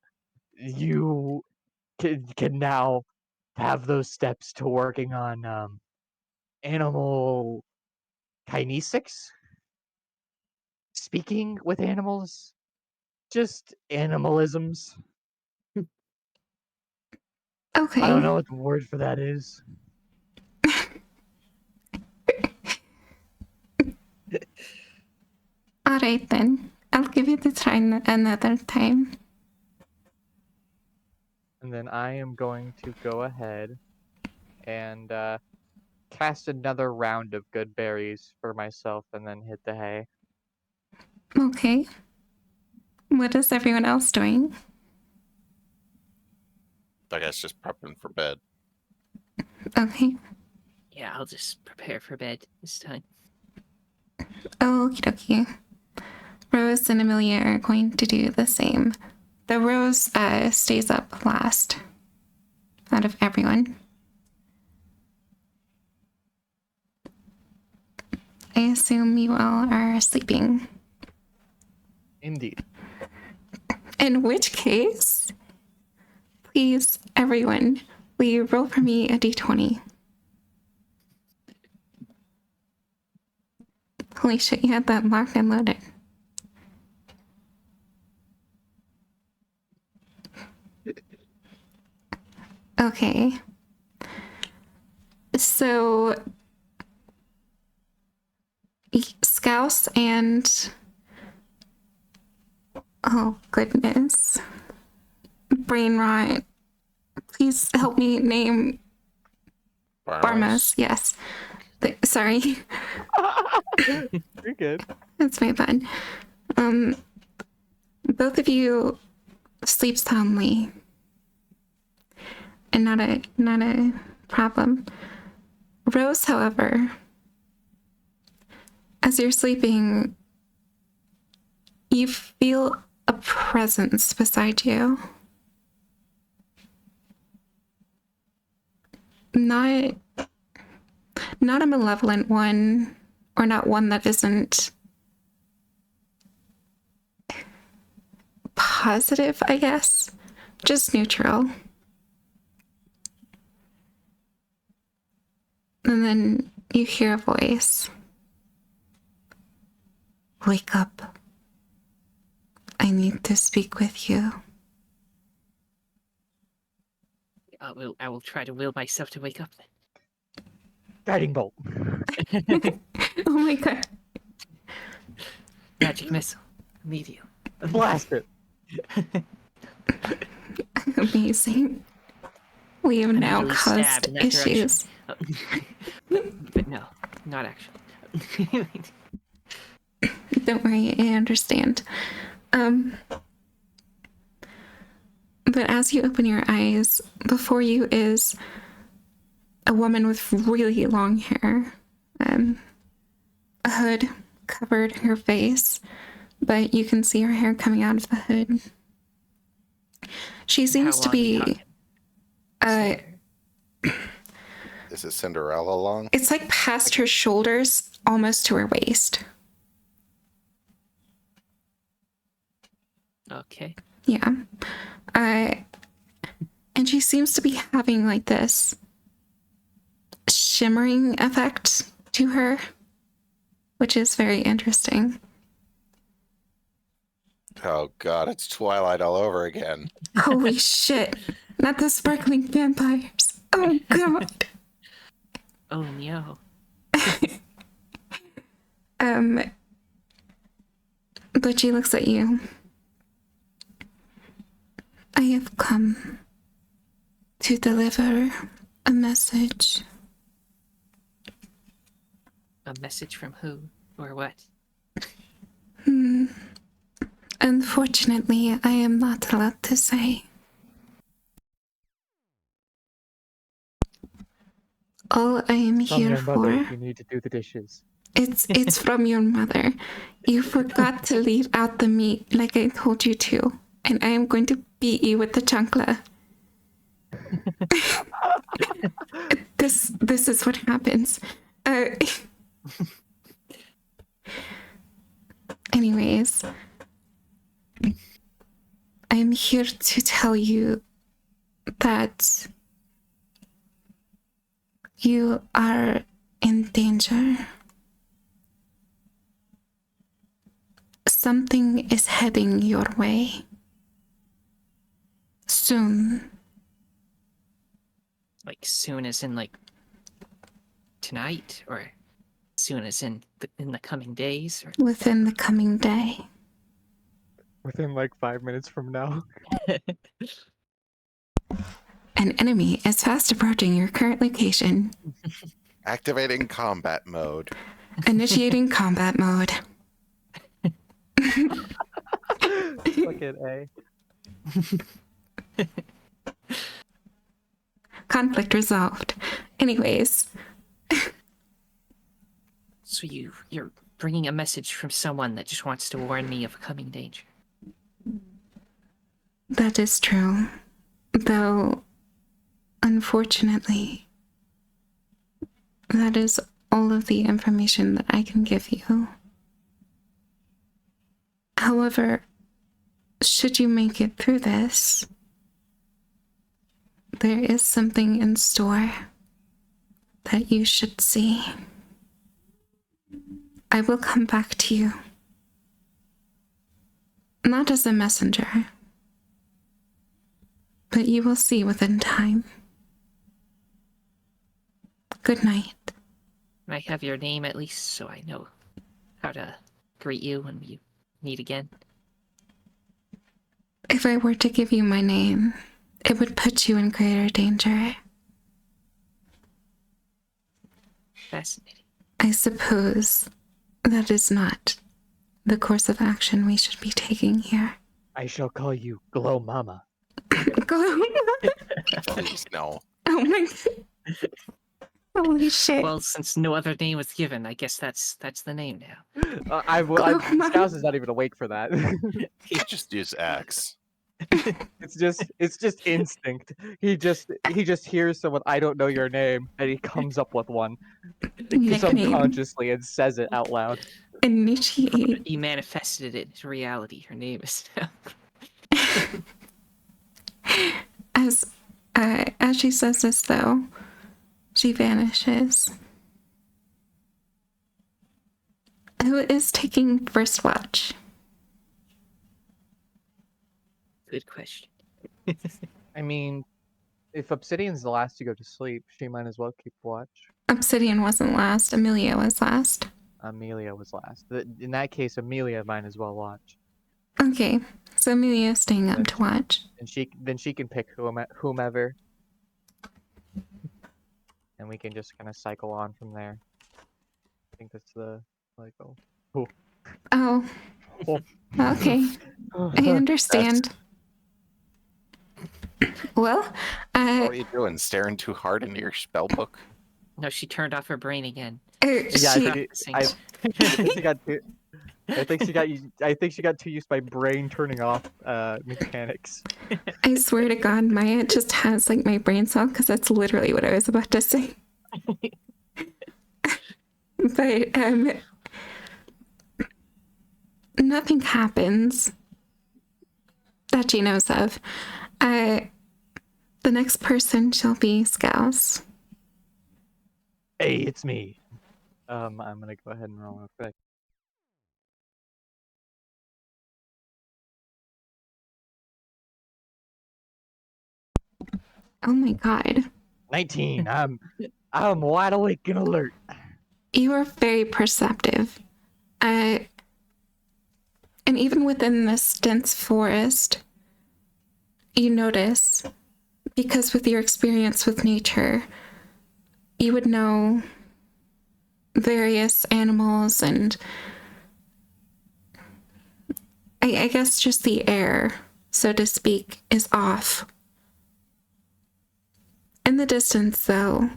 you can now have those steps to working on animal kinesics, speaking with animals, just animalisms. Okay. I don't know what the word for that is. Alright then. I'll give it a try another time. And then I am going to go ahead and cast another round of good berries for myself and then hit the hay. Okay. What is everyone else doing? I guess just prepping for bed. Okay. Yeah, I'll just prepare for bed this time. Okie dokie. Rose and Amelia are going to do the same. The Rose stays up last out of everyone. I assume you all are sleeping. Indeed. In which case, please, everyone, will you roll for me a d20? Holy shit, you had that locked and loaded. Okay. So, Scouse and... Oh, goodness. Brain rot. Please help me name Barmas. Yes. Sorry. You're good. That's my bad. Both of you sleep soundly. And not a problem. Rose, however, as you're sleeping, you feel a presence beside you. Not a malevolent one, or not one that isn't positive, I guess. Just neutral. And then you hear a voice. Wake up. I need to speak with you. I will try to will myself to wake up then. Guiding bolt. Oh my god. Magic missile. Immediate. Blast it. Amazing. We have now Immediately stab caused in that direction. issues. But no, not actually. Don't worry, I understand. But as you open your eyes, before you is a woman with really long hair. A hood covered her face, but you can see her hair coming out of the hood. She seems to long we be Is it Cinderella long? it's like past her shoulders, almost to her waist. Okay. Yeah. And she seems to be having like this shimmering effect to her, which is very interesting. Oh god, it's Twilight all over again. Holy shit. Not the sparkling vampires. Oh god. Oh no. But she looks at you. I have come to deliver a message. A message from who or what? Unfortunately, I am not allowed to say. All I am From here your mother, for, you need to do the dishes. it's from your mother. You forgot to leave out the meat like I told you to, and I am going to beat you with the chancla. This is what happens. Anyways, I am here to tell you that you are in danger. Something is heading your way. Soon. Like soon as in like tonight, or soon as in the coming days, or Within the coming day. Within like 5 minutes from now. An enemy is fast approaching your current location. Activating combat mode. Initiating combat mode. Look at A. Conflict resolved. Anyways, so you're bringing a message from someone that just wants to warn me of a coming danger. that is true. Though, unfortunately, that is all of the information that I can give you. However, should you make it through this, there is something in store that you should see. I will come back to you. Not as a messenger, but you will see within time. Good night. Can I have your name at least so I know how to greet you when we meet again? If I were to give you my name, it would put you in greater danger. Fascinating. I suppose that is not the course of action we should be taking here. I shall call you Glow Mama. Go. Please, no. Oh my. Holy shit. Well, since no other name was given, I guess that's the name now. Glow Mama. Scouse is not even awake for that. You just use X. it's just instinct. He just hears someone, I don't know your name, and he comes up with one Nickname. subconsciously and says it out loud. Initiate. He manifested it into reality. Her name is now. As she says this, though, she vanishes. Who is taking first watch? Good question. I mean, if Obsidian's the last to go to sleep, she might as well keep watch. Obsidian wasn't last. Amelia was last. Amelia was last. In that case, Amelia might as well watch, Okay, so Amelia's staying up to watch. and she can pick whomever, and we can just kind of cycle on from there. I think that's the cycle. Cool. Oh, okay. I understand. Well, What are you doing? Staring too hard into your spell book? No, she turned off her brain again. Yeah, she, Practicing. I think she got too. I think she got too used by brain turning off mechanics. I swear to God, Maya just has like my brain cell because that's literally what I was about to say. But nothing happens that she knows of. The next person shall be Scouse. Hey, it's me. I'm gonna go ahead and roll real quick. Oh my God. 19. I'm wide awake and alert. You are very perceptive. And even within this dense forest, you notice, because with your experience with nature, you would know various animals and I guess just the air, so to speak, is off. In the distance, though,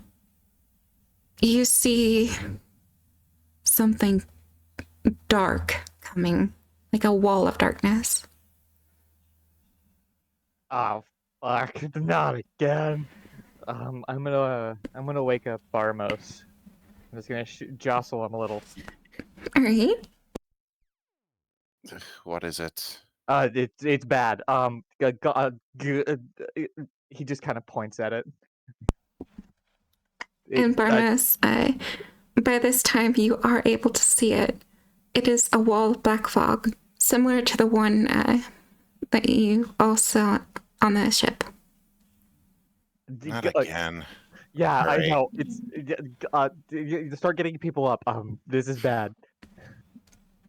you see something dark coming, like a wall of darkness. Oh fuck! Not again. I'm gonna wake up Barmos. I'm just gonna jostle him a little. All right. What is it? It's bad. He just kind of points at it. And Barnes, by this time, you are able to see it. It is a wall of black fog, similar to the one that you all saw on the ship. Not again. Yeah, All I right. know. It's you start getting people up. This is bad.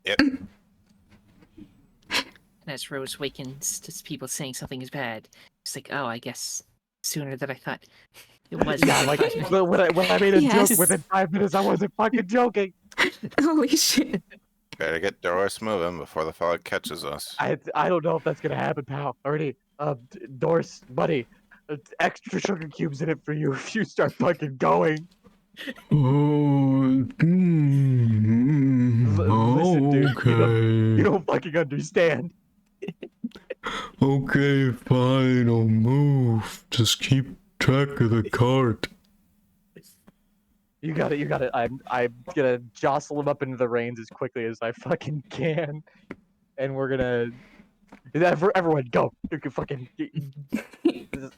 And as Rose wakens to people saying something is bad, it's like, oh, I guess sooner than I thought. It was. Yeah, like when I made a Yes. joke within 5 minutes, I wasn't fucking joking. Holy shit. Better get Doris moving before the fog catches us. I don't know if that's gonna happen, pal. Already, Doris, buddy, extra sugar cubes in it for you if you start fucking going. Oh, Listen, dude, okay. you don't fucking understand. Okay, fine, I'll move. Just keep track of the cart. You got it. I'm gonna jostle him up into the reins as quickly as I fucking can, and we're gonna. Everyone, go! You can fucking.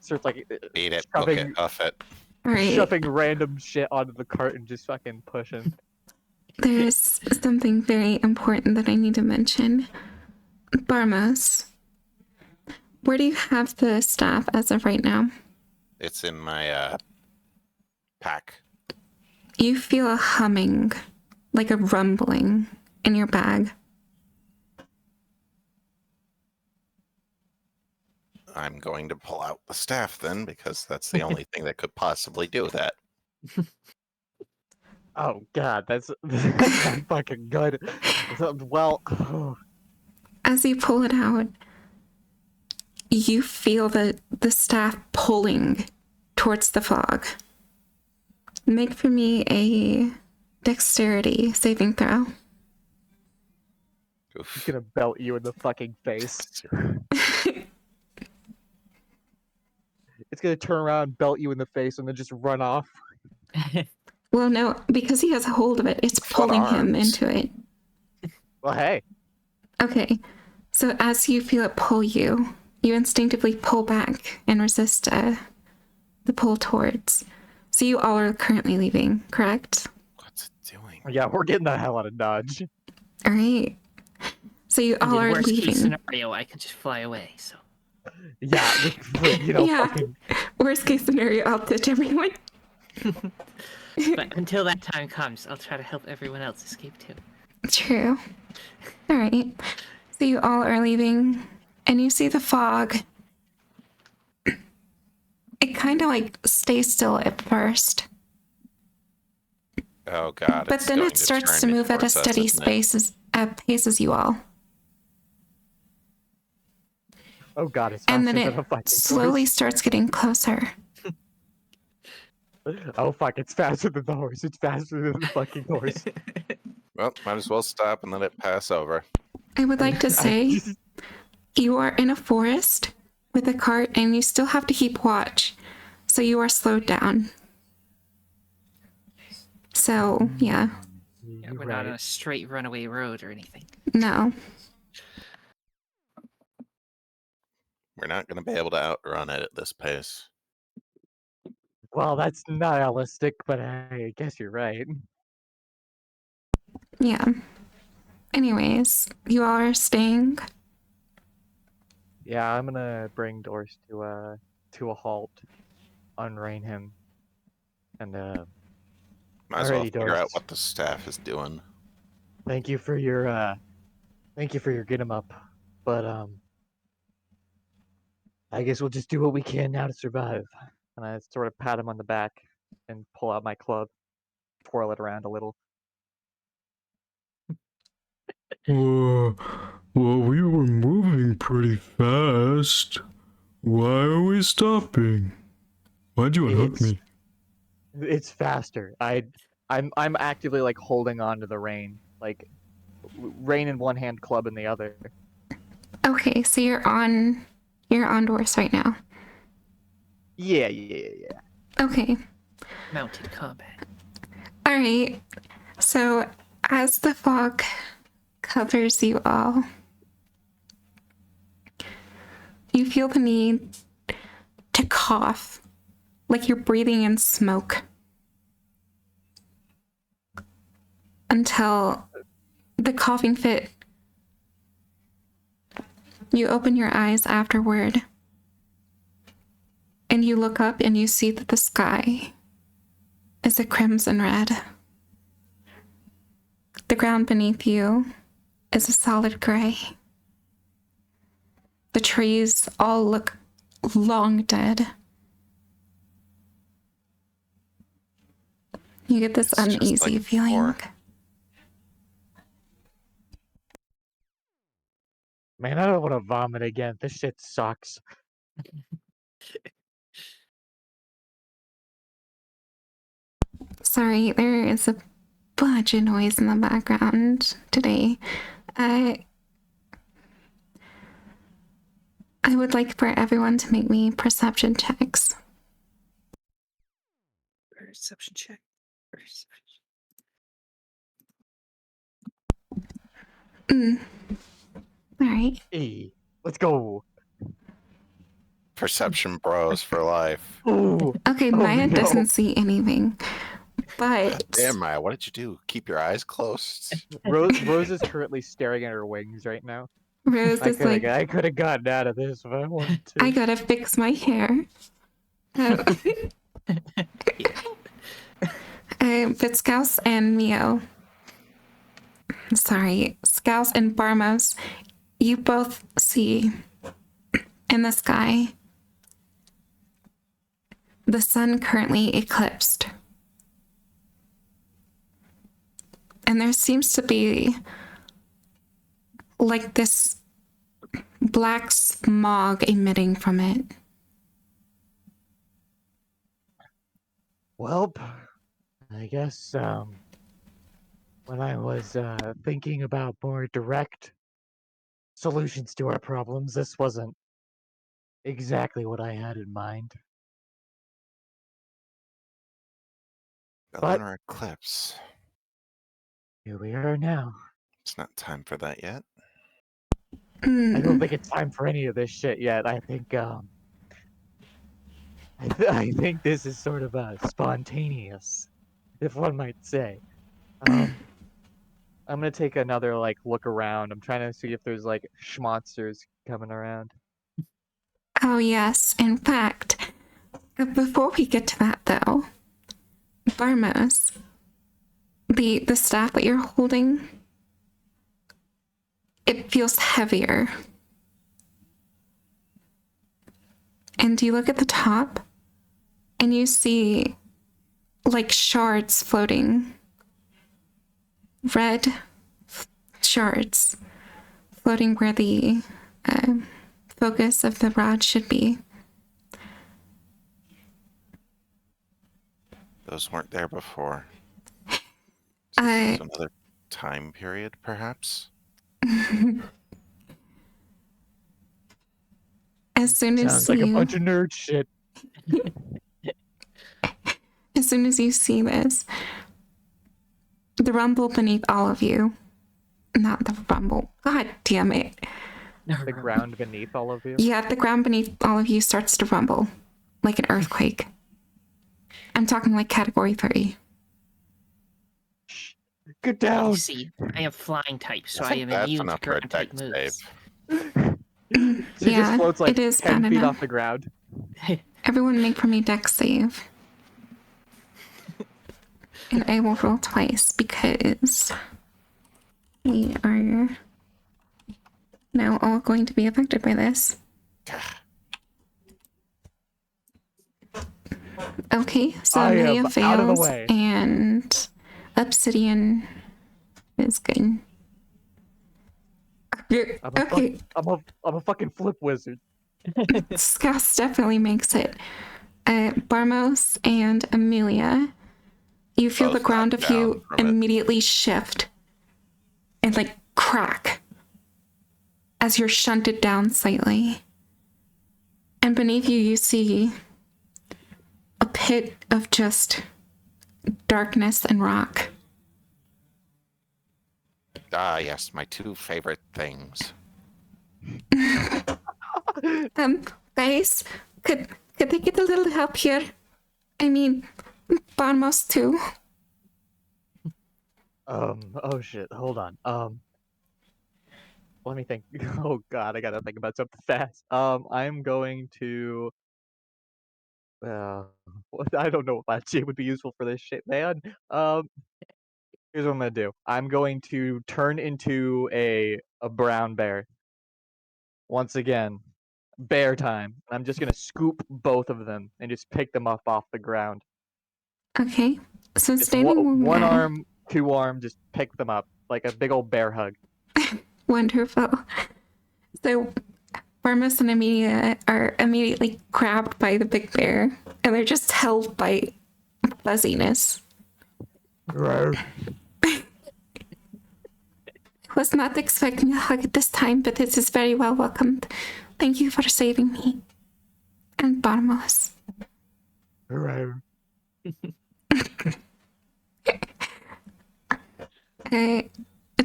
Starts like Beat it, book it, off it. All right. shoving random shit onto the cart and just fucking pushing. There's something very important that I need to mention. Barmos, where do you have the staff as of right now? It's in my pack. You feel a humming, like a rumbling in your bag. I'm going to pull out the staff then, because that's the only thing that could possibly do that. Oh god, that's not fucking good. Well, As you pull it out, you feel the staff pulling towards the fog. Make for me a dexterity saving throw. I'm Oof. gonna belt you in the fucking face. It's gonna turn around, belt you in the face, and then just run off. Well, no, because he has a hold of it, it's Foot pulling him arms. into it. Well, hey. Okay, so as you feel it pull you, you instinctively pull back and resist the pull towards. So you all are currently leaving, correct? What's it doing? Yeah, we're getting the hell out of Dodge. All right. So you all in are worst leaving. case scenario, I could just fly away. So Yeah, you know, Yeah. fucking. Worst case scenario, I'll ditch everyone. But until that time comes, I'll try to help everyone else escape too. True. All right. So you all are leaving, and you see the fog. It kind of like stays still at first, Oh god, but it's then going it starts to turn move at a towards us, steady isn't it? pace as you all, Oh god, it's and faster then than a it fucking slowly starts getting closer. horse. Oh fuck, it's faster than the horse. It's faster than the fucking horse. Well, might as well stop and let it pass over. I would like to say you are in a forest with a cart, and you still have to keep watch, so you are slowed down. So yeah, Yeah, we're not on a straight runaway road or anything. no. We're not going to be able to outrun it at this pace. Well, that's nihilistic, but I guess you're right. Yeah. Anyways, you all are staying. Yeah, I'm gonna bring Doris to a halt, unrein him, and Might as well alrighty, figure out Doris. what the staff is doing. Thank you for your get him up, but I guess we'll just do what we can now to survive. And I sort of pat him on the back and pull out my club, twirl it around a little. Well, we were moving pretty fast. Why are we stopping? Why'd you unhook me? It's faster. I'm actively like holding on to the rein, like rein in one hand, club in the other. Okay, so you're on Doris right now. Yeah. Okay. Mounted combat. All right. So as the fog covers you all, you feel the need to cough, like you're breathing in smoke, until the coughing fit. You open your eyes afterward, and you look up and you see that the sky is a crimson red. The ground beneath you is a solid gray. The trees all look long dead. You get this It's just uneasy like feeling. before. Man, I don't want to vomit again. This shit sucks. Sorry, there is a bunch of noise in the background today. I would like for everyone to make me perception checks. Perception check. All right. Hey, let's go. Perception bros for life. Ooh. Okay, Oh, Maya no. doesn't see anything, but Damn, Maya, what did you do? Keep your eyes closed? Rose is currently staring at her wings right now. Rose is like, I could have gotten out of this if I wanted to. I gotta fix my hair. But Scouse and Mio, sorry, Scouse and Barmos, you both see in the sky the sun currently eclipsed. And there seems to be like this black smog emitting from it. Well, I guess when I was thinking about more direct solutions to our problems, this wasn't exactly what I had in mind. The But- lunar eclipse. Here we are now. It's not time for that yet. I don't think it's time for any of this shit yet. I think I think this is sort of spontaneous, if one might say. I'm gonna take another like look around. I'm trying to see if there's like schmonsters coming around. Oh, yes. In fact, before we get to that, though, Barmos, the staff that you're holding, it feels heavier. And you look at the top and you see like shards floating. Red shards floating where the focus of the rod should be. Those weren't there before. So this is I another time period, perhaps? as soon as Sounds like a you bunch of nerd shit. as soon as you see this, the rumble beneath all of you, not the rumble, god damn it. The ground beneath all of you. Yeah, the ground beneath all of you starts to rumble like an earthquake. I'm talking like category 3. Get You down. see, I have flying type, so I think am that's immune to enough for a ground type dex moves. She Yeah, just floats like it is 10 bad feet enough. off the ground. Everyone make for me dex save. And I will roll twice because we are now all going to be affected by this. Okay, so I Amelia am out of the fails way. and Obsidian is good. Okay, I'm a fucking flip wizard. Scouse definitely makes it. Barmos and Amelia, you feel Both the ground knocked of you down from it. immediately shift and like crack as you're shunted down slightly. And beneath you, you see a pit of just darkness and rock. Ah, yes, my two favorite things. Guys, could they get a little help here? I mean, Barmos too. Oh shit, hold on. Let me think. Oh god, I gotta think about something fast. I'm going to I don't know if that would be useful for this shit, man. Here's what I'm gonna do. I'm going to turn into a brown bear. Once again, bear time. I'm just gonna scoop both of them and just pick them up off the ground. Okay, so Just standing one arm, two arm, just pick them up like a big old bear hug. Wonderful. So Barmos and Amelia are immediately grabbed by the big bear, and they're just held by fuzziness. Was not expecting a hug at this time, but this is very well welcomed. Thank you for saving me. And Barmos.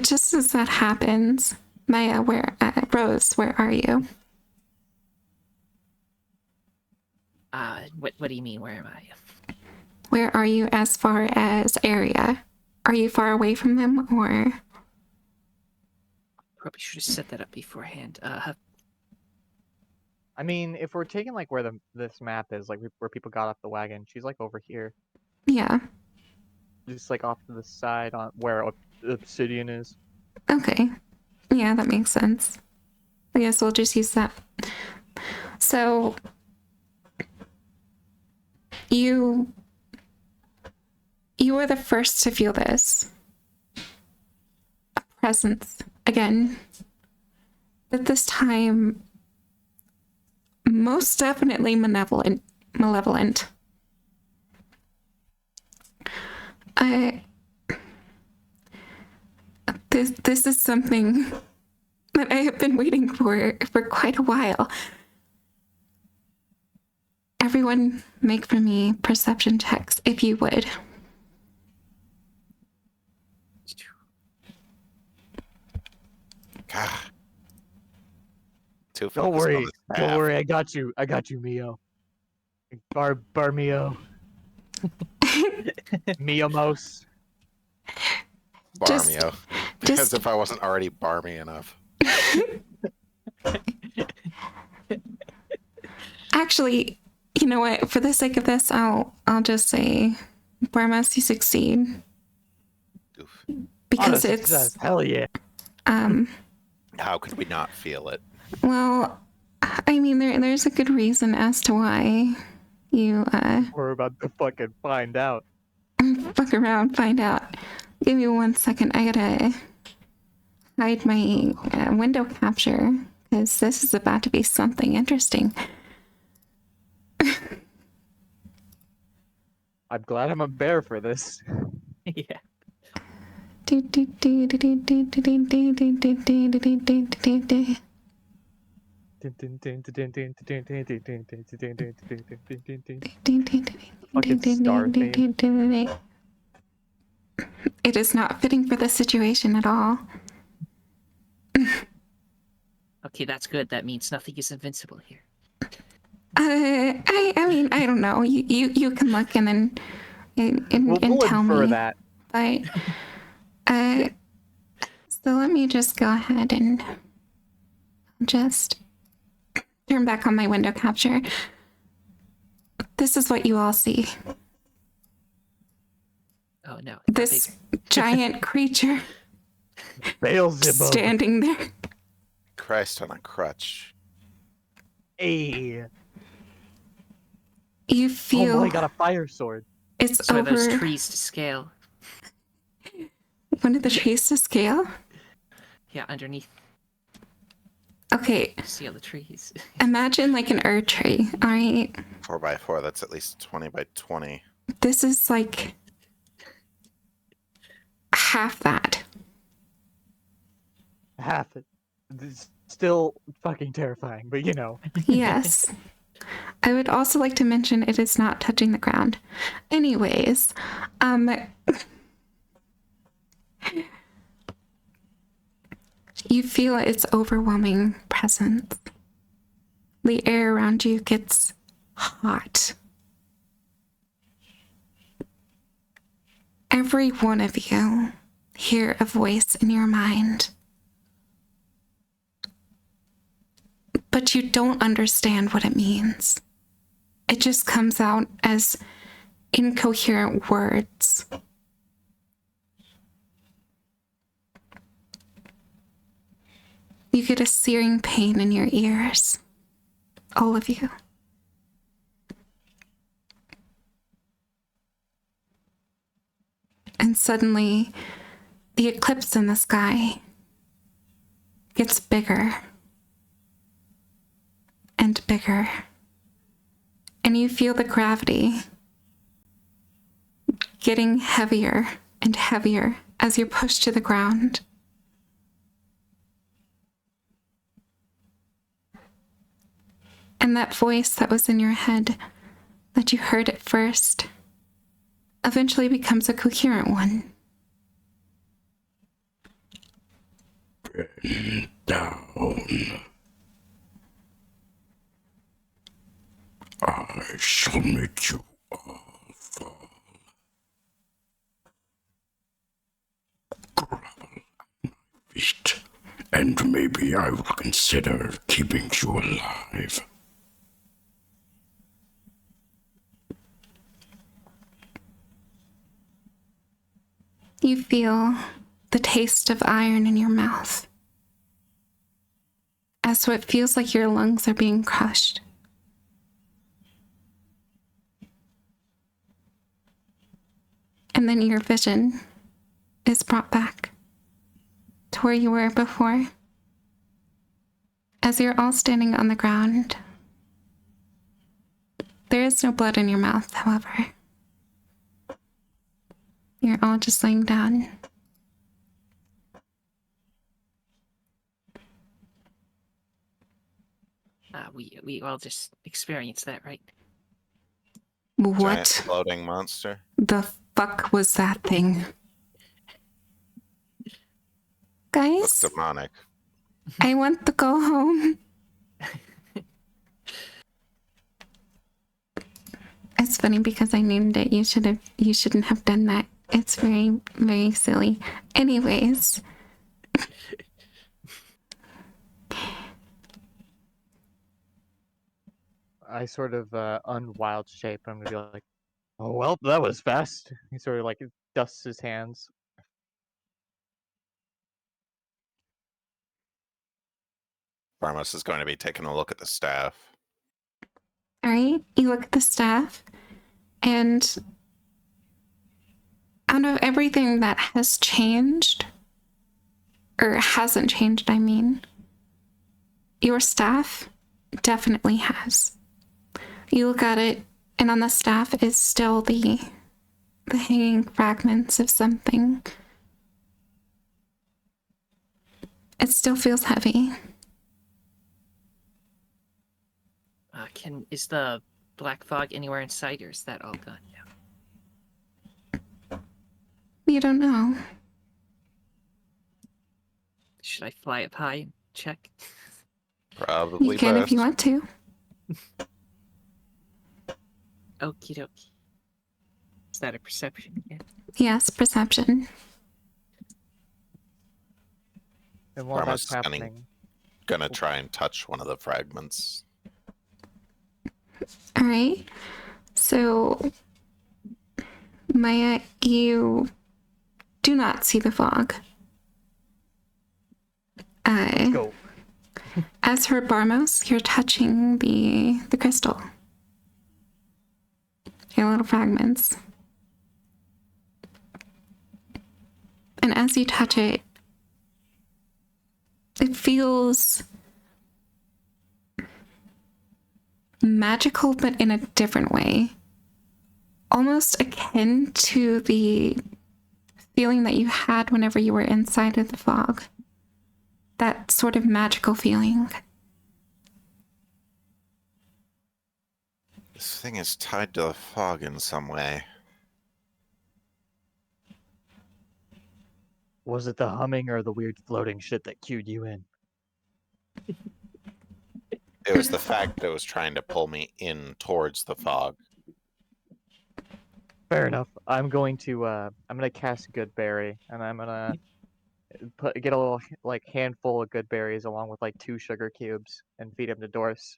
Just as that happens, Maya, Rose, where are you? What do you mean? Where am I? Where are you as far as area? Are you far away from them, or? Probably should have set that up beforehand. I mean, if we're taking like where this map is, like where people got off the wagon, she's like over here, Yeah. just like off to the side on where Obsidian is. Okay. Yeah, that makes sense. I guess we'll just use that. So, you were the first to feel this. A presence again. But this time, most definitely malevolent. This is something that I have been waiting for quite a while. Everyone, make for me perception checks, if you would. God. Too Don't focused on worry, the don't staff. worry, I got you, Mio. Barmio. Miamos. Barmio. Because just- if I wasn't already barmy enough. Actually, you know what? For the sake of this, I'll just say Barmas, you succeed Oof. because Auto it's success. Hell yeah. How could we not feel it? well, I mean there's a good reason as to why you We're about to fucking find out. fuck around, find out. Give me 1 second. I gotta hide my window capture because this is about to be something interesting. I'm glad I'm a bear for this. Yeah. Fucking star theme. It is not fitting for the situation at all. Okay, that's good. That means nothing is invincible here. I mean, I don't know. You can look and then We'll tell infer me. that. But so let me just go ahead and just turn back on my window capture. This is what you all see. Oh no. This giant creature Beelzebub. standing there. Christ on a crutch. Hey. You Oh feel boy, got a fire sword. it's So are over those trees to scale? one of the trees to scale. Yeah, underneath. Okay, See all the trees. imagine like an Ur tree. All right, 4x4, that's at least 20 by 20. this is like half that. Half it. It's still fucking terrifying, but you know. Yes. I would also like to mention it is not touching the ground. Anyways, you feel its overwhelming presence. The air around you gets hot. Every one of you hear a voice in your mind, but you don't understand what it means. It just comes out as incoherent words. You get a searing pain in your ears. All of you. And suddenly, the eclipse in the sky gets bigger and bigger. And you feel the gravity getting heavier and heavier as you're pushed to the ground. And that voice that was in your head that you heard at first eventually becomes a coherent one. Bend down. I shall make you all fall. Grovel at my feet, and maybe I will consider keeping you alive. You feel the taste of iron in your mouth as what feels like your lungs are being crushed. And then your vision is brought back to where you were before. As you're all standing on the ground, there is no blood in your mouth, however. You're all just laying down. We all just experienced that, right? Giant What floating monster. the fuck was that thing? Looks Guys, demonic. I want to go home. It's funny because I named it. You shouldn't have done that. It's very, very silly. Anyways. I sort of unwild shape. I'm gonna be like, Oh well, that was fast. He sort of like dusts his hands. Barmos is going to be taking a look at the staff. All right, you look at the staff, and out of everything that has changed, or hasn't changed, I mean, your staff definitely has. You look at it, and on the staff is still the hanging fragments of something. It still feels heavy. Is the black fog anywhere in sight, or is that all gone now? You don't know. Should I fly up high and check? Probably You can best. if you want to. Okie dokie. Is that a perception again? Yes, perception. And while Barmos that's is gonna- happening, Gonna try and touch one of the fragments. All right. So, Maya, you do not see the fog. go. As for Barmos, you're touching the crystal. Your little fragments. And as you touch it, it feels magical, but in a different way. Almost akin to the feeling that you had whenever you were inside of the fog. That sort of magical feeling. This thing is tied to the fog in some way. Was it the humming or the weird floating shit that cued you in? It was the fact that it was trying to pull me in towards the fog. Fair enough. I'm gonna cast Good Berry, and I'm gonna get a little like handful of good berries along with like 2 sugar cubes and feed them to Doris.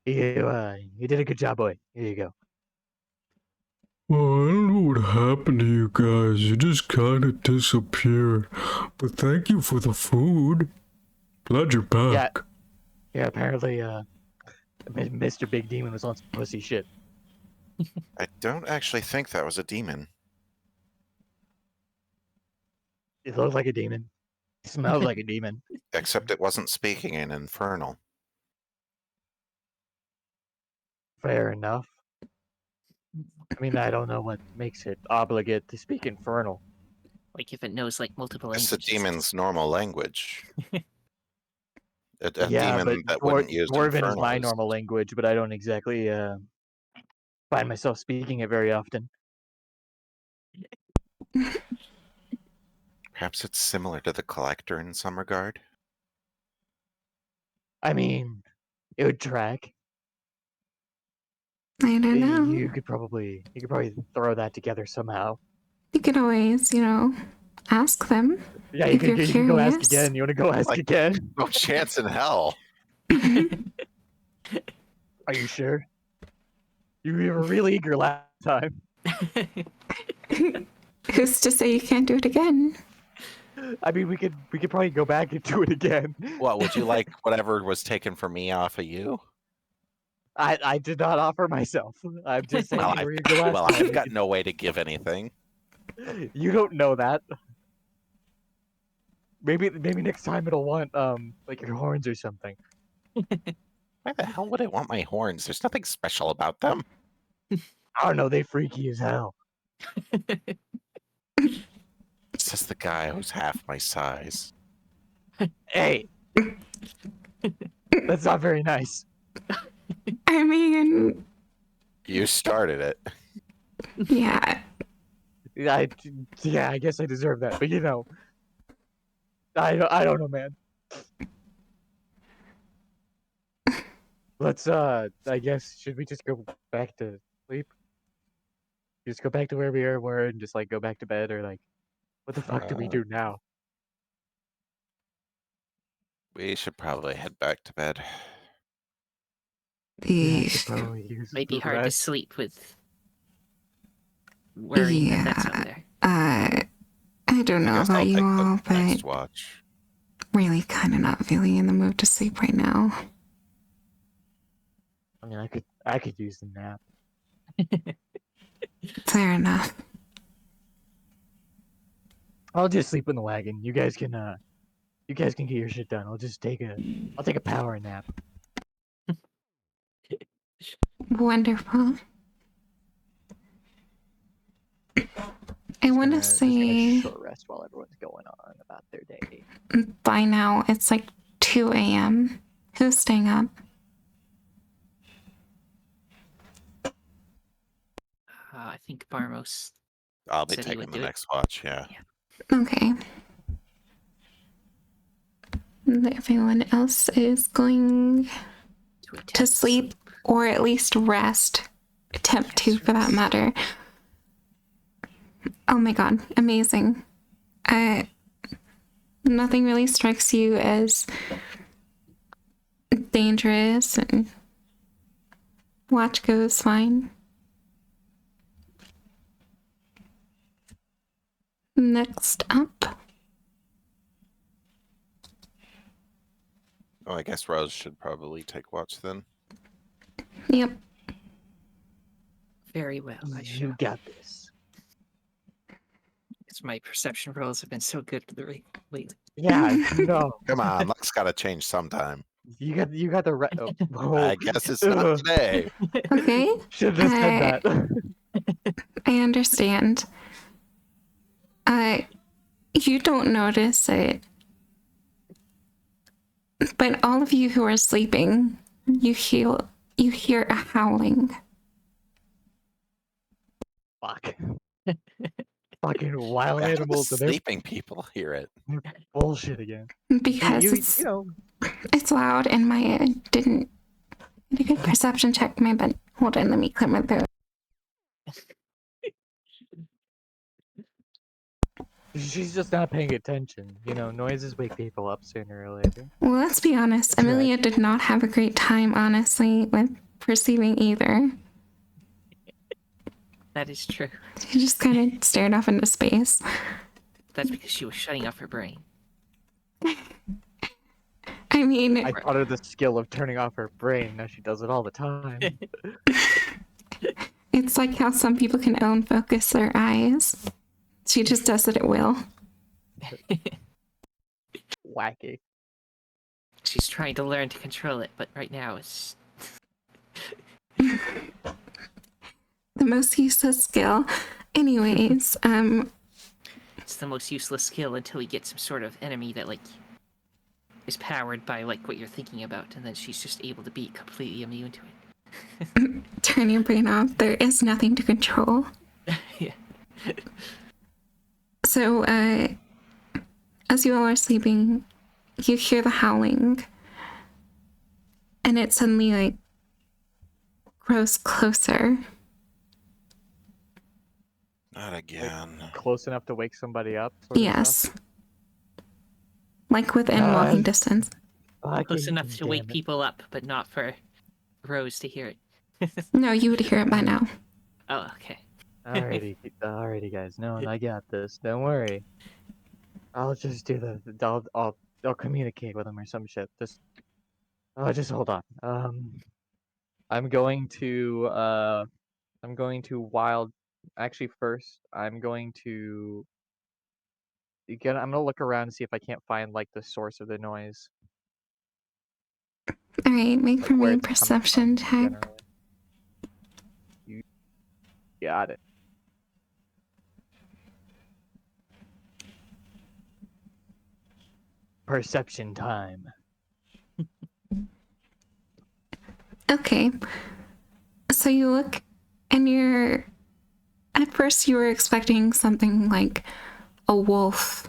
You did a good job, boy. Here you go. Well, I don't know what happened to you guys. You just kind of disappeared. But thank you for the food. Glad you're back. Yeah, apparently, Mr. Big Demon was on some pussy shit. I don't actually think that was a demon. It looked like a demon. It smelled like a demon. Except it wasn't speaking in Infernal. Fair enough. I mean, I don't know what makes it obligate to speak Infernal. Like if it knows like multiple It's the languages. demon's normal language. A Yeah, demon but that wouldn't use Dwarven is Infernal my normal language, but I don't exactly find myself speaking it very often. Perhaps it's similar to the Collector in some regard. I mean, it would track. I don't know. You could probably throw that together somehow. You could always, ask them. Yeah, If you're you can go ask curious. again. You want to go ask Like- again? No chance in hell. Are you sure? You were really eager last time. Who's to say you can't do it again? I mean, we could probably go back and do it again. What, would you like whatever was taken from me off of you? I did not offer myself. I'm just saying Well, you were eager last time. I've got no way to give anything. You don't know that. Maybe next time it'll want like your horns or something. Why the hell would I want my horns? There's nothing special about them. I don't know. They freaky as hell. Says the guy who's half my size. Hey, that's not very nice. I mean, You started it. yeah. I guess I deserve that. But I don't know, man. Let's I guess should we just go back to sleep? Just go back to where we were and just like go back to bed, or like what the fuck do we do now? We should probably head back to bed. I suppose use Might be the hard to rest. sleep with worrying that that's out there. I don't know guess about I'll you take all, the next but watch. really kind of not feeling in the mood to sleep right now. I mean, I could use the nap. Fair enough. I'll just sleep in the wagon. You guys can get your shit done. I'll take a power nap. Wonderful. I want to Just gonna say short rest while everyone's going on about their day. by now it's like 2 a.m. Who's staying up? I think Barmos. I'll be Said he taking would the do it. next watch, yeah. Okay. Everyone else is going to sleep or at least rest. Attempt to, for that matter. Oh my god, amazing. Nothing really strikes you as dangerous, and watch goes fine. Next up. Oh, I guess Rose should probably take watch then. Yep. Very well, I You shall. got this. Because my perception rolls have been so good lately. Yeah, no. Come on, luck's gotta change sometime. You got the I guess it's not today. Okay. Should have said that. I understand. You don't notice it, but all of you who are sleeping, you hear a howling. Fuck. Fucking wild How do the animals and they're sleeping people hear it. bullshit again. Because You know, it's loud and Maya didn't get a good perception check. My bed. Hold on, let me clear my throat. she's just not paying attention. You know, noises wake people up sooner or later. Well, let's be honest. That's right. Amelia did not have a great time, honestly, with perceiving either. That is true. She just kind of stared off into space. That's because she was shutting off her brain. I mean, I taught her the skill of turning off her brain. Now she does it all the time. it's like how some people can focus their eyes. She just does it at will. Wacky. She's trying to learn to control it, but right now it's... The most useless skill. Anyways, It's the most useless skill until we get some sort of enemy that, like, is powered by, like, what you're thinking about, and then she's just able to be completely immune to it. turn your brain off. There is nothing to control. Yeah. So, as you all are sleeping, you hear the howling, and it suddenly, like, grows closer. Not again. Close enough to wake somebody up. Sort of Yes. stuff. Like within walking distance. Close enough to Damn wake it. people up, but not for Rose to hear it. No, you would hear it by now. Oh, okay. Alrighty, guys. No, I got this. Don't worry. I'll just do I'll communicate with him or some shit. Just hold on. I'm going to wild. Actually, first, I'm going to. Again, I'm gonna look around and see if I can't find like the source of the noise. Alright, make Like for where me a it's coming perception from, check. generally. You got it. Perception time. Okay. So you look and at first you were expecting something like a wolf,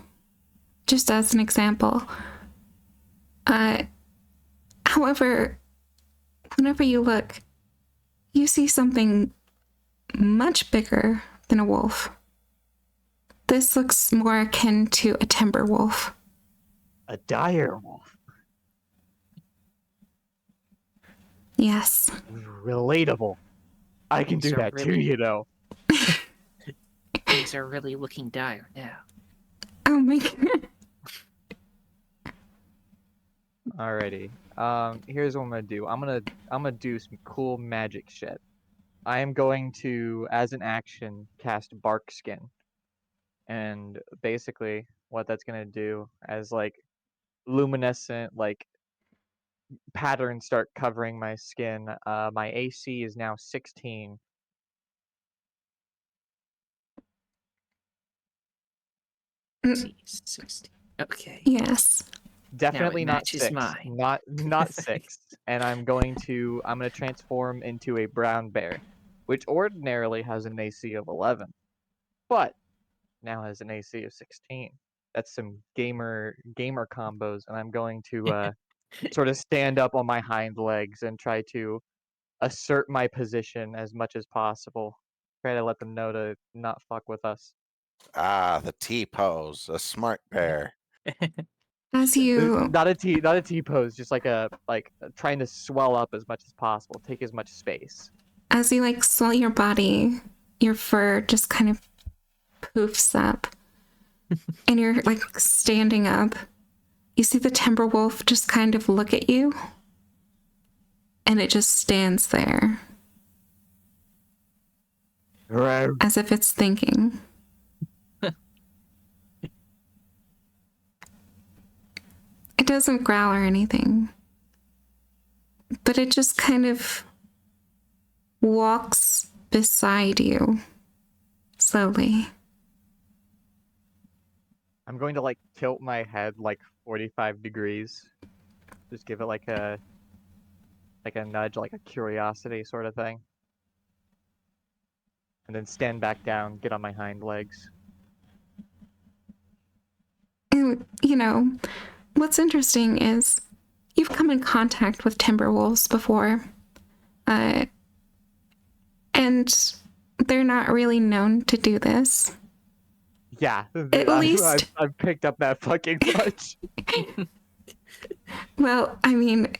just as an example. However, whenever you look, you see something much bigger than a wolf. This looks more akin to a timber wolf. A dire wolf. Yes. Relatable. I can These do are that too, really- you know. things are really looking dire now. Oh my god. Alrighty. Here's what I'm gonna do. I'm gonna do some cool magic shit. I am going to, as an action, cast Bark Skin. And basically what that's gonna do as like luminescent like patterns start covering my skin. My AC is now 16. See, 60. Okay. Yes. Definitely not matches 6. mine. Not 6. And I'm gonna transform into a brown bear, which ordinarily has an AC of 11, but now has an AC of 16. That's some gamer combos, and I'm going to sort of stand up on my hind legs and try to assert my position as much as possible. Try to let them know to not fuck with us. Ah, the T pose, a smart bear. As you Not a T pose, just like trying to swell up as much as possible, take as much space. like swell your body, your fur just kind of poofs up. And you're like standing up. You see the timber wolf just kind of look at you. And it just stands there as if it's thinking. It doesn't growl or anything, but it just kind of walks beside you slowly. I'm going to like tilt my head like 45 degrees. Just give it like a nudge, like a curiosity sort of thing. And then stand back down, get on my hind legs. And, what's interesting is you've come in contact with timber wolves before, and they're not really known to do this. Yeah, At least- I've picked up that fucking much. Well, I mean,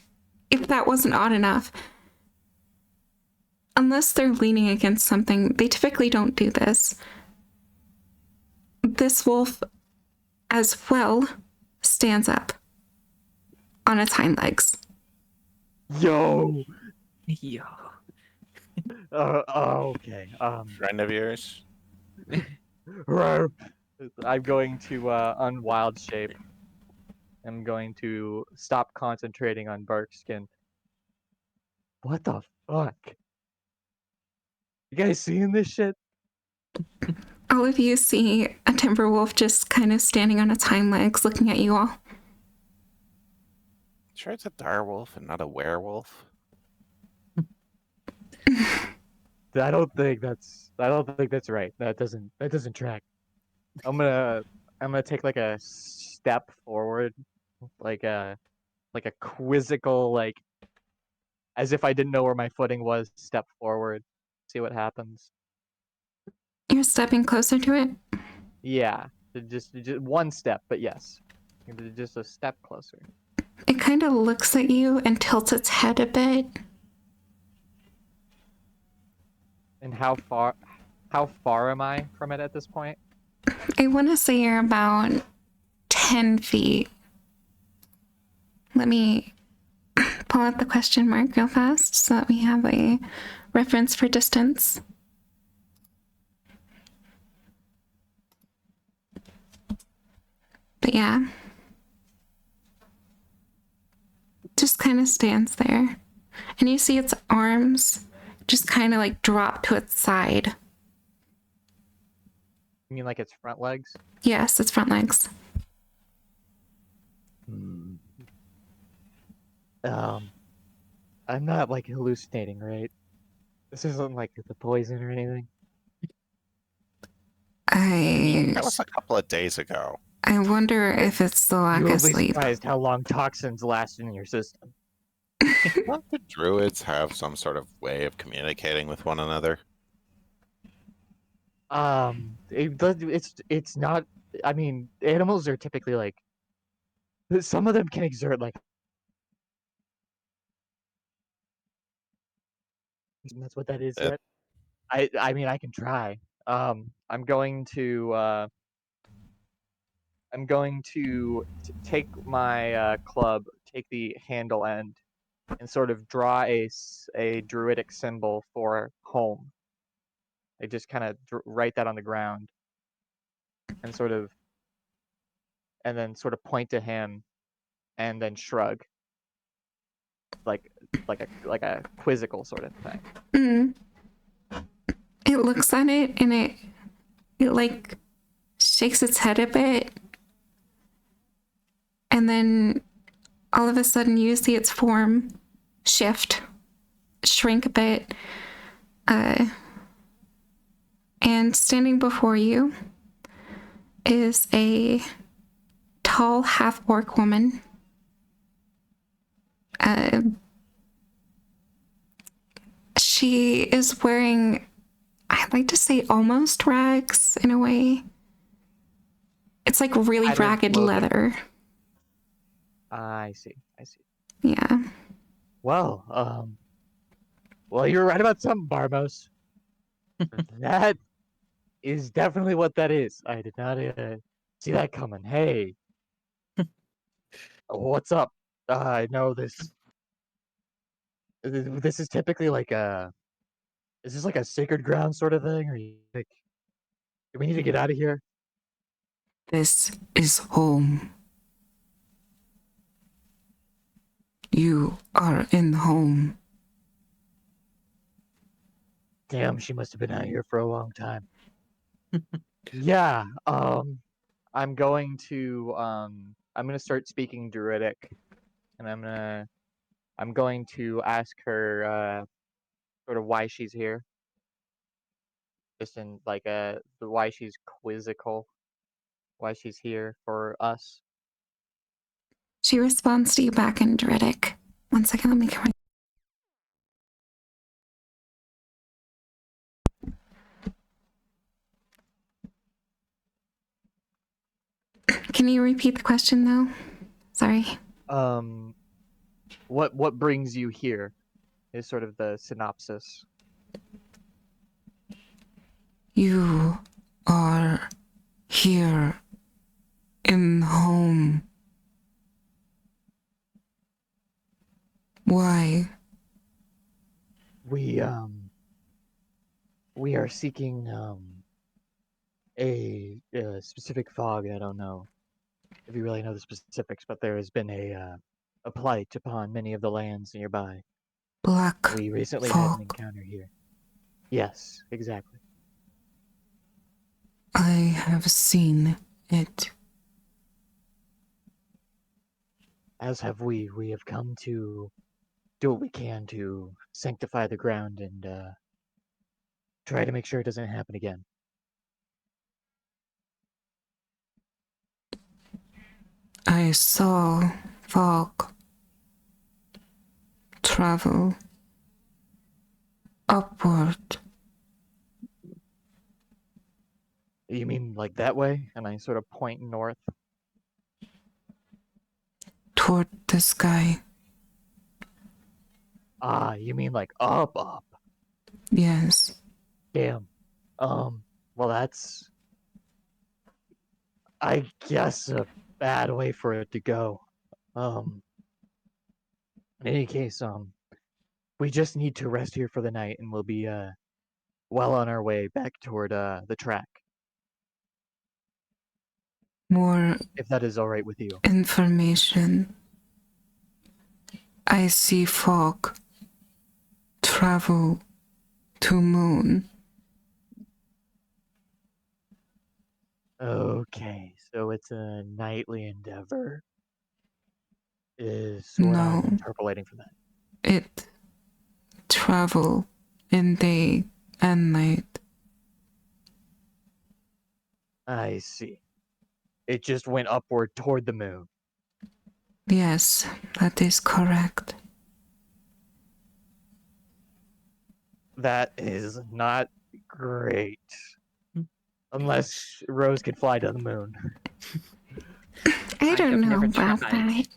if that wasn't odd enough, unless they're leaning against something, they typically don't do this. This wolf, as well, stands up on its hind legs. Yo. Yo. Okay. Friend of yours? I'm going to unwild shape. I'm going to stop concentrating on bark skin. What the fuck? You guys seeing this shit? All of you see a timber wolf just kind of standing on its hind legs looking at you all. Sure, it's a direwolf and not a werewolf. I don't think that's right. That doesn't track. I'm gonna take like a step forward, like a quizzical, like as if I didn't know where my footing was, step forward. See what happens. You're stepping closer to it. Yeah. Just one step, but yes. Just a step closer. It kind of looks at you and tilts its head a bit. And how far am I from it at this point? I want to say you're about 10 feet. Let me pull out the question mark real fast so that we have a reference for distance. But yeah. Just kind of stands there. And you see its arms just kind of like drop to its side. You mean like its front legs? Yes, its front legs. I'm not like hallucinating, right? This isn't like the poison or anything. That was a couple of days ago. I wonder if it's the lack You will of be sleep. surprised how long toxins last in your system. Don't the druids have some sort of way of communicating with one another? It's not. I mean, animals are typically like. Some of them can exert like. That's what that is. Yeah. Yet. I mean, I can try. I'm going to take my club, take the handle end, and sort of draw a druidic symbol for home. I just kind of write that on the ground, and then sort of point to him, and then shrug, like a quizzical sort of thing. Mm. It looks at it and it like shakes its head a bit, and then all of a sudden you see its form shift, shrink a bit, and standing before you is a tall half-orc woman. She is wearing, I'd like to say, almost rags in a way. It's like really Tattered ragged clothing. leather. I see. Yeah. Well, you were right about something, Barmos. That is definitely what that is. I did not see that coming. Hey, what's up? I know this. This is typically like is this like a sacred ground sort of thing, or you like, do we need to get out of here? This is home. You are in home. Damn, she must have been out here for a long time. Yeah. I'm going to start speaking Druidic, and I'm going to ask her sort of why she's here. Just in like why she's quizzical, why she's here for us. She responds to you back in Druidic. One second, let me correct. Can you repeat the question though? Sorry. What brings you here is sort of the synopsis. You are here in home. Why? We are seeking a specific fog. I don't know if you really know the specifics, but there has been a plight upon many of the lands nearby. Black We recently had an fog. encounter here. Yes, exactly. I have seen it. As have we. We have come to do what we can to sanctify the ground and try to make sure it doesn't happen again. I saw fog travel upward. You mean like that way? And I sort of point north. Toward the sky. Ah, you mean like up? Yes. Damn. Well, that's, I guess, a bad way for it to go. In any case, we just need to rest here for the night, and we'll be well on our way back toward the track, More if that is all right with you. information. I see fog travel to moon. Okay, so it's a nightly endeavor, is what I'm No, interpolating from that. it travel in day and night. I see. It just went upward toward the moon. Yes, that is correct. That is not great. Unless Rose can fly to the moon. I don't have know never about tried.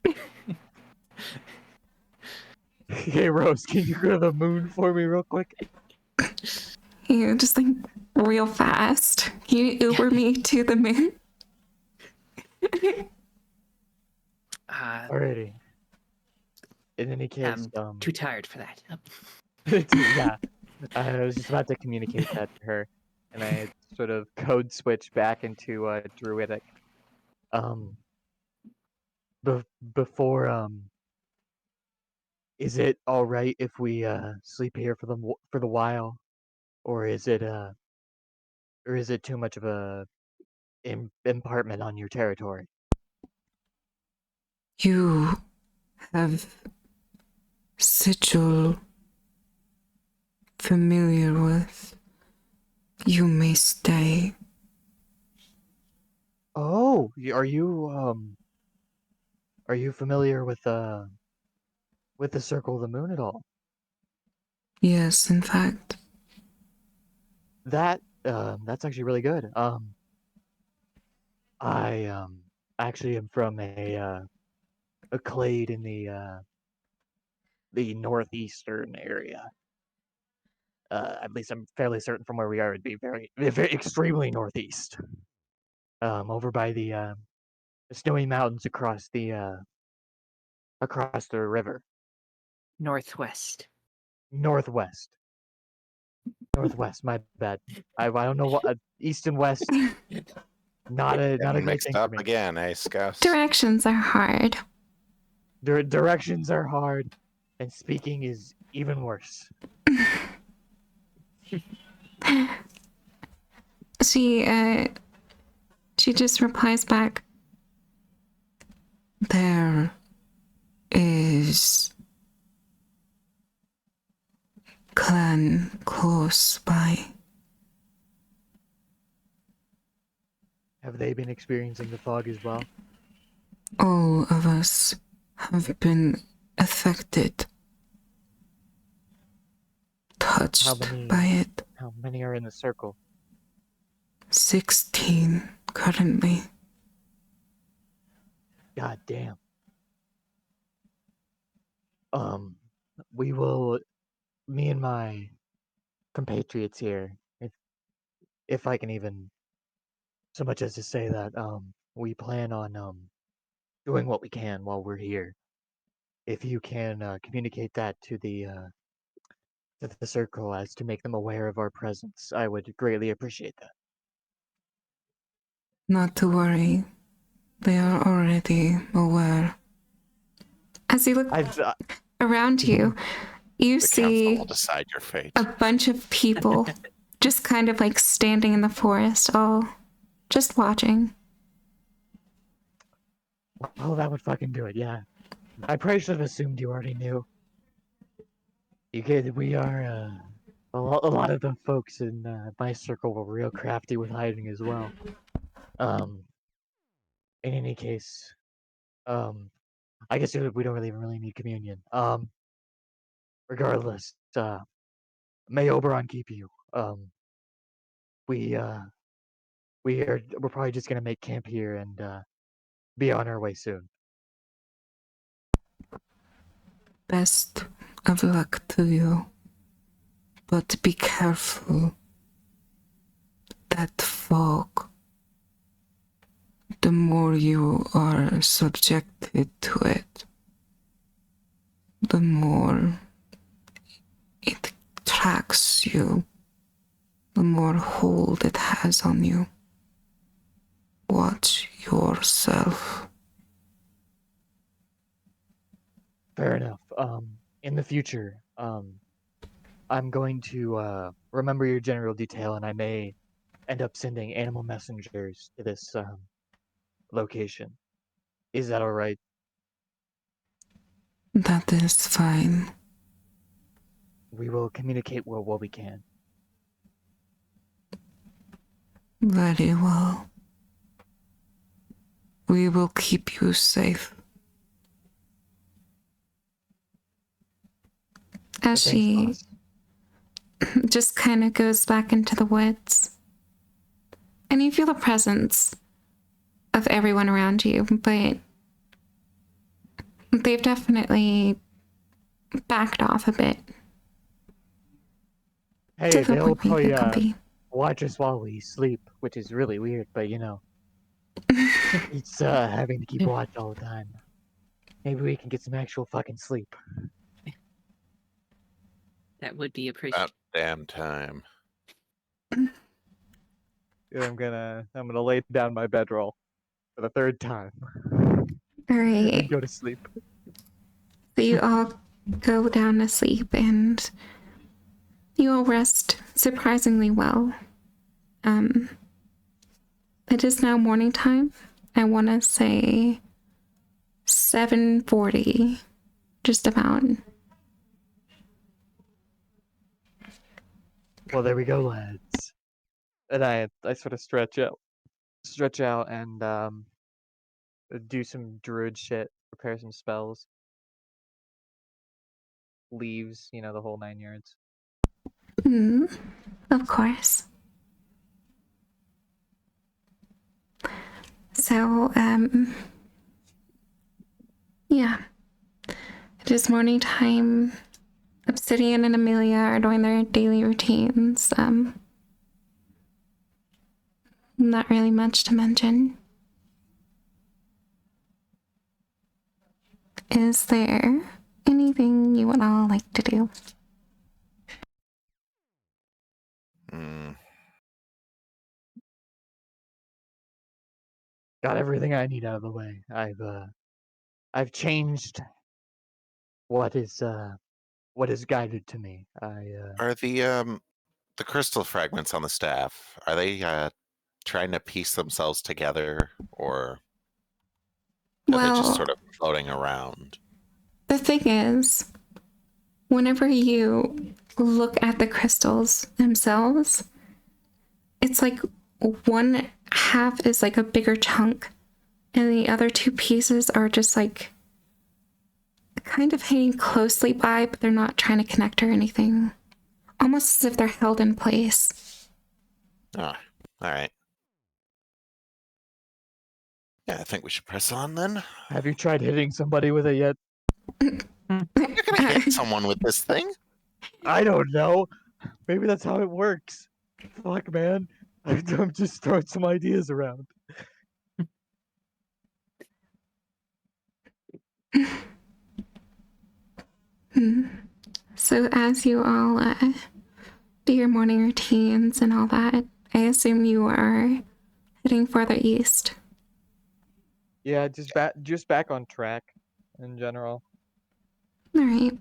that. Hey Rose, can you go to the moon for me real quick? You just like real fast. Can you Uber me to the moon? Alrighty. In any case, I'm too tired for that. yeah, I was just about to communicate that to her, and I sort of code switch back into Druidic. Um, before is it all right if we sleep here for the while, or is it too much of a impartment on your territory? You have sigil familiar with. You may stay. Oh, are you familiar with the Circle of the Moon at all? Yes, in fact. That's actually really good. I actually am from a clade in the northeastern area. At least I'm fairly certain from where we are, it'd be very extremely northeast. Over by the snowy mountains across the river. Northwest. Northwest. Northwest. My bad. I don't know what east and west. Not a Getting great mixed thing for up me. again, eh, Scouse? Directions are hard. Directions are hard, and speaking is even worse. She just replies back. There is clan close by. Have they been experiencing the fog as well? All of us have been affected, touched by it. How many are in the circle? 16 currently. God damn. We will, me and my compatriots here, if I can even so much as to say that, we plan on doing what we can while we're here. If you can communicate that to the circle as to make them aware of our presence, I would greatly appreciate that. Not to worry. They are already aware. As you look I've around you, you The council see will decide your fate. a bunch of people just kind of like standing in the forest, all just watching. well, that would fucking do it. Yeah, I probably should have assumed you already knew. We are a lot of the folks in my circle were real crafty with hiding as well. Um, in any case, I guess we don't really need communion. Regardless, may Oberon keep you. We we're probably just gonna make camp here and be on our way soon. Best of luck to you. But be careful. That fog. The more you are subjected to it, the more it tracks you, the more hold it has on you. Watch yourself. Fair enough. In the future, I'm going to remember your general detail, and I may end up sending animal messengers to this location. Is that all right? That is fine. We will communicate what we can. Very well. We will keep you safe. As Thanks, she boss. just kind of goes back into the woods. And you feel the presence of everyone around you, but they've definitely backed off a bit. Hey, to the they'll point where you probably get comfy. watch us while we sleep, which is really weird, but you know, it's having to keep watch all the time. Maybe we can get some actual fucking sleep. That would be About appreciated. damn time. Yeah, I'm gonna lay down my bedroll for the third time All and right. go to sleep. So you all go down to sleep and you all rest surprisingly well. It is now morning time. I want to say 7:40, just about. Well, there we go, lads. And I sort of stretch out, and do some druid shit, prepare some spells, leaves, you know, the whole 9 yards. Of course. So, yeah. It is morning time. Obsidian and Amelia are doing their daily routines. Not really much to mention. Is there anything you would all like to do? Hmm. Got everything I need out of the way. I've changed what is guided to me. Are the crystal fragments on the staff, are they trying to piece themselves together, or are they just sort Well, of floating around? the thing is, whenever you look at the crystals themselves, it's like one half is like a bigger chunk, and the other two pieces are just like kind of hanging closely by, but they're not trying to connect or anything. Almost as if they're held in place. Ah, all right. Yeah, I think we should press on then. Have you tried hitting somebody with it yet? You're gonna hit someone with this thing. I don't know. Maybe that's how it works. Fuck, man. I'm just throwing some ideas around. So, as you all do your morning routines and all that, I assume you are heading further east. Yeah, just back on track in general. All right.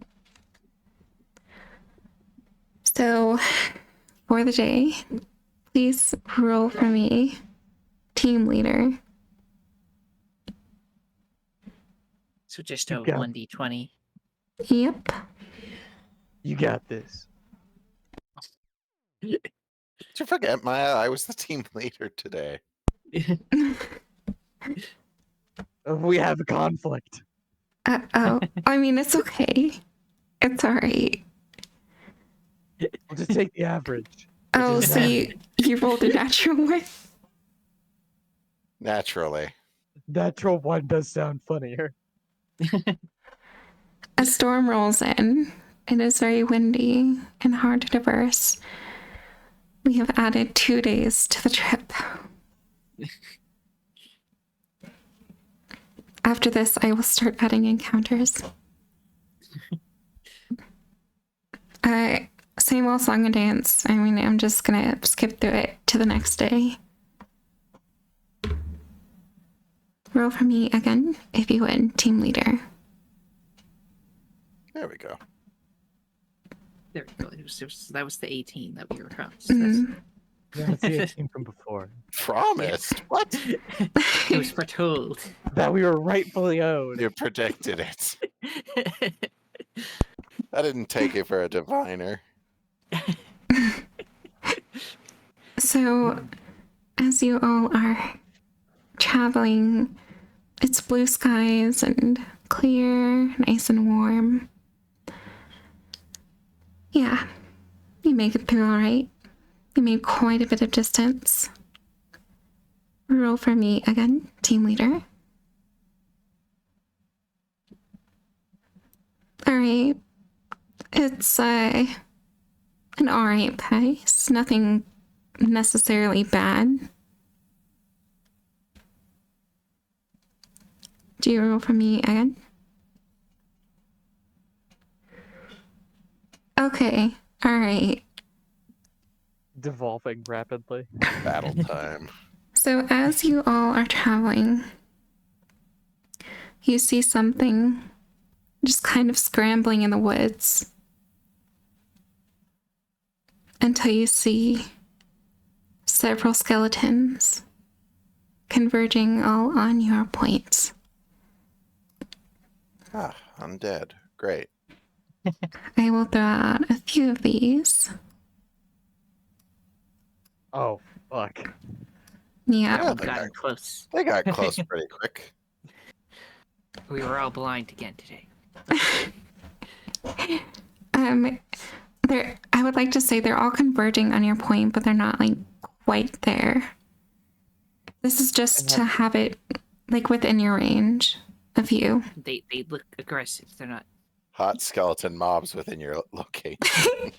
So, for the day, please roll for me, team leader. So just You a got- 1d20. Yep. You got this. Did you forget, Maya? I was the team leader today. We have a conflict. Oh, I mean, it's okay. It's all right. We'll just take the average. Oh, is so you rolled a natural one? Naturally. Natural one does sound funnier. A storm rolls in. It is very windy and hard to traverse. We have added 2 days to the trip. After this, I will start adding encounters. Same old song and dance. I mean, I'm just gonna skip through it to the next day. Roll for me again, if you would, team leader. There we go. There we go. That was the 18 that we were promised. That's- Yeah, it's the 18 from before. Promised? What? It was foretold. That we were rightfully owed. You predicted it. I didn't take it for a diviner. So, as you all are traveling, it's blue skies and clear, nice and warm. Yeah, you make it through all right. You made quite a bit of distance. Roll for me again, team leader. All right. It's an alright pace. Nothing necessarily bad. Do you roll for me again? Okay, alright. Devolving rapidly. Battle time. So as you all are traveling, you see something just kind of scrambling in the woods until you see several skeletons converging all on your point. Ah, undead. Great. I will throw out a few of these. Oh, fuck. Yeah. Yeah, We've gotten close. They got close pretty quick. We were all blind again today. I would like to say they're all converging on your point, but they're not like quite there. This is just to have it like within your range of you. They look aggressive. They're not. Hot skeleton mobs within your location.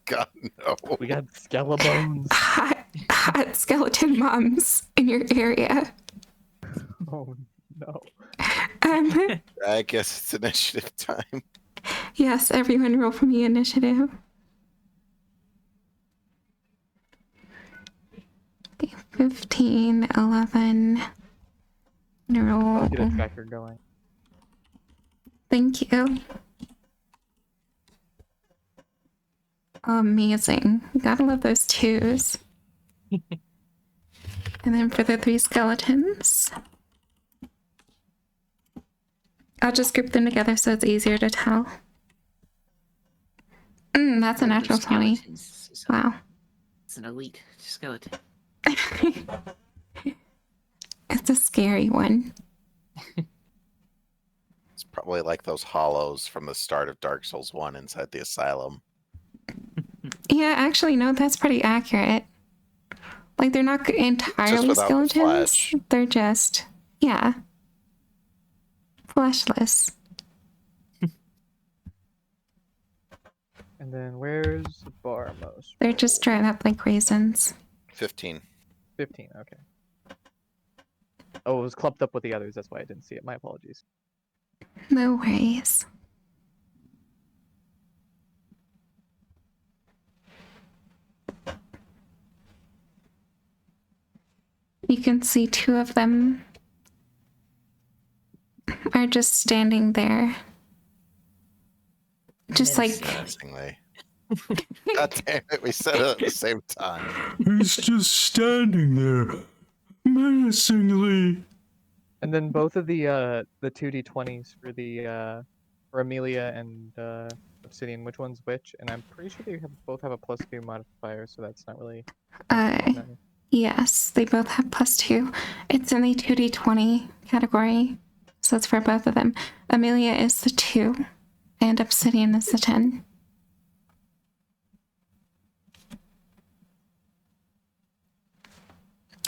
God, no. We got skeleton. Hot skeleton moms in your area. Oh no. I guess it's initiative time. Yes, everyone roll for me initiative. Okay, 15, 11. Roll. I'll get a tracker going. Thank you. Amazing. Gotta love those twos. And then for the 3 skeletons, I'll just group them together so it's easier to tell. That's a natural 20. Skeletons. Wow. It's an elite skeleton. It's a scary one. It's probably like those hollows from the start of Dark Souls 1 inside the asylum. Yeah, actually, no, that's pretty accurate. Like, they're not entirely without the skeletons. flesh. They're just, yeah, fleshless. And then where's Barmos? They're just dried up like raisins. 15. 15, okay. Oh, it was clumped up with the others, that's why I didn't see it. My apologies. No worries. You can see 2 of them are just standing there. Just like, Menacingly. God damn it, we said it at the same time. He's just standing there, menacingly. And then both of the 2d20s for the for Amelia and Obsidian, which one's which? And I'm pretty sure they both have a +2 modifier, so that's not really. yes, they both have +2. It's in the 2d20 category, so it's for both of them. Amelia is the 2, and Obsidian is the 10.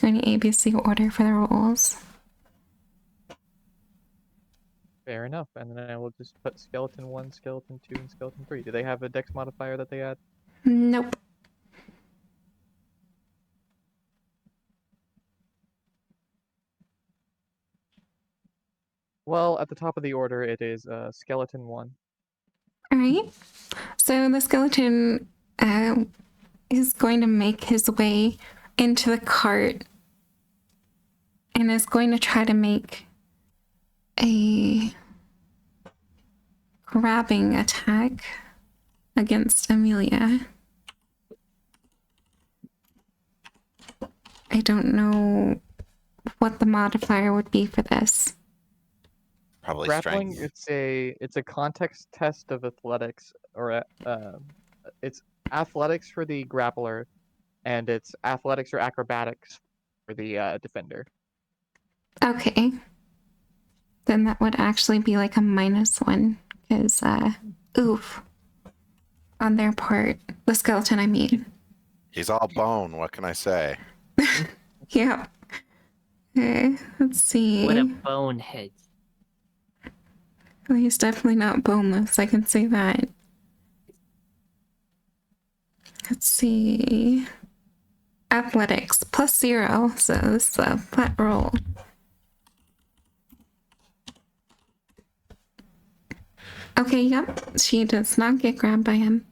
Any ABC order for the rolls? Fair enough. And then I will just put skeleton 1, skeleton 2, and skeleton 3. Do they have a dex modifier that they add? Nope. Well, at the top of the order, it is skeleton 1. All right. So the skeleton is going to make his way into the cart and is going to try to make a grabbing attack against Amelia. I don't know what the modifier would be for this. Probably Grappling, strength. it's a context test of athletics, or it's athletics for the grappler, and it's athletics or acrobatics for the defender. Okay. Then that would actually be like a -1, because, oof. On their part. The skeleton, I mean. He's all bone, what can I say? Yeah. Okay, let's see. What a bonehead. Well, he's definitely not boneless, I can say that. Let's see. Athletics +0, so this is a flat roll. Okay, yep. She does not get grabbed by him.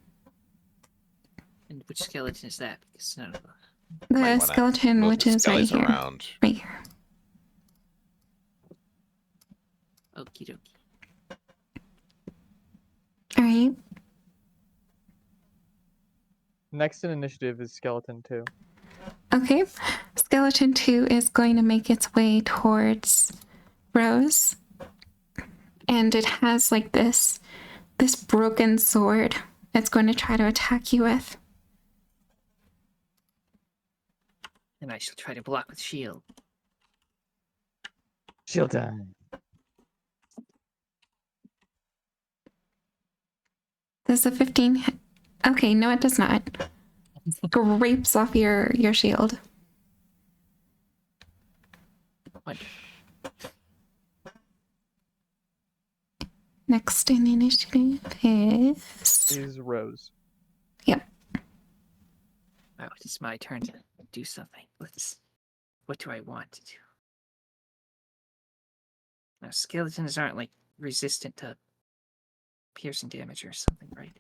And which skeleton is that? Because none of them. The Might wanna skeleton, move which the is right skellies here. around. Right here. Okie dokie. Alright. Next in initiative is Skeleton 2. Okay. Skeleton 2 is going to make its way towards Rose. And it has like this broken sword it's going to try to attack you with. And I shall try to block with shield. Shield time. Does a 15 hit? Okay, no, it does not. Grapes off your shield. Wonderful. Next in initiative is... Is Rose. Yep. Wow, it's my turn to do something. What do I want to do? Now, skeletons aren't like resistant to piercing damage or something, right?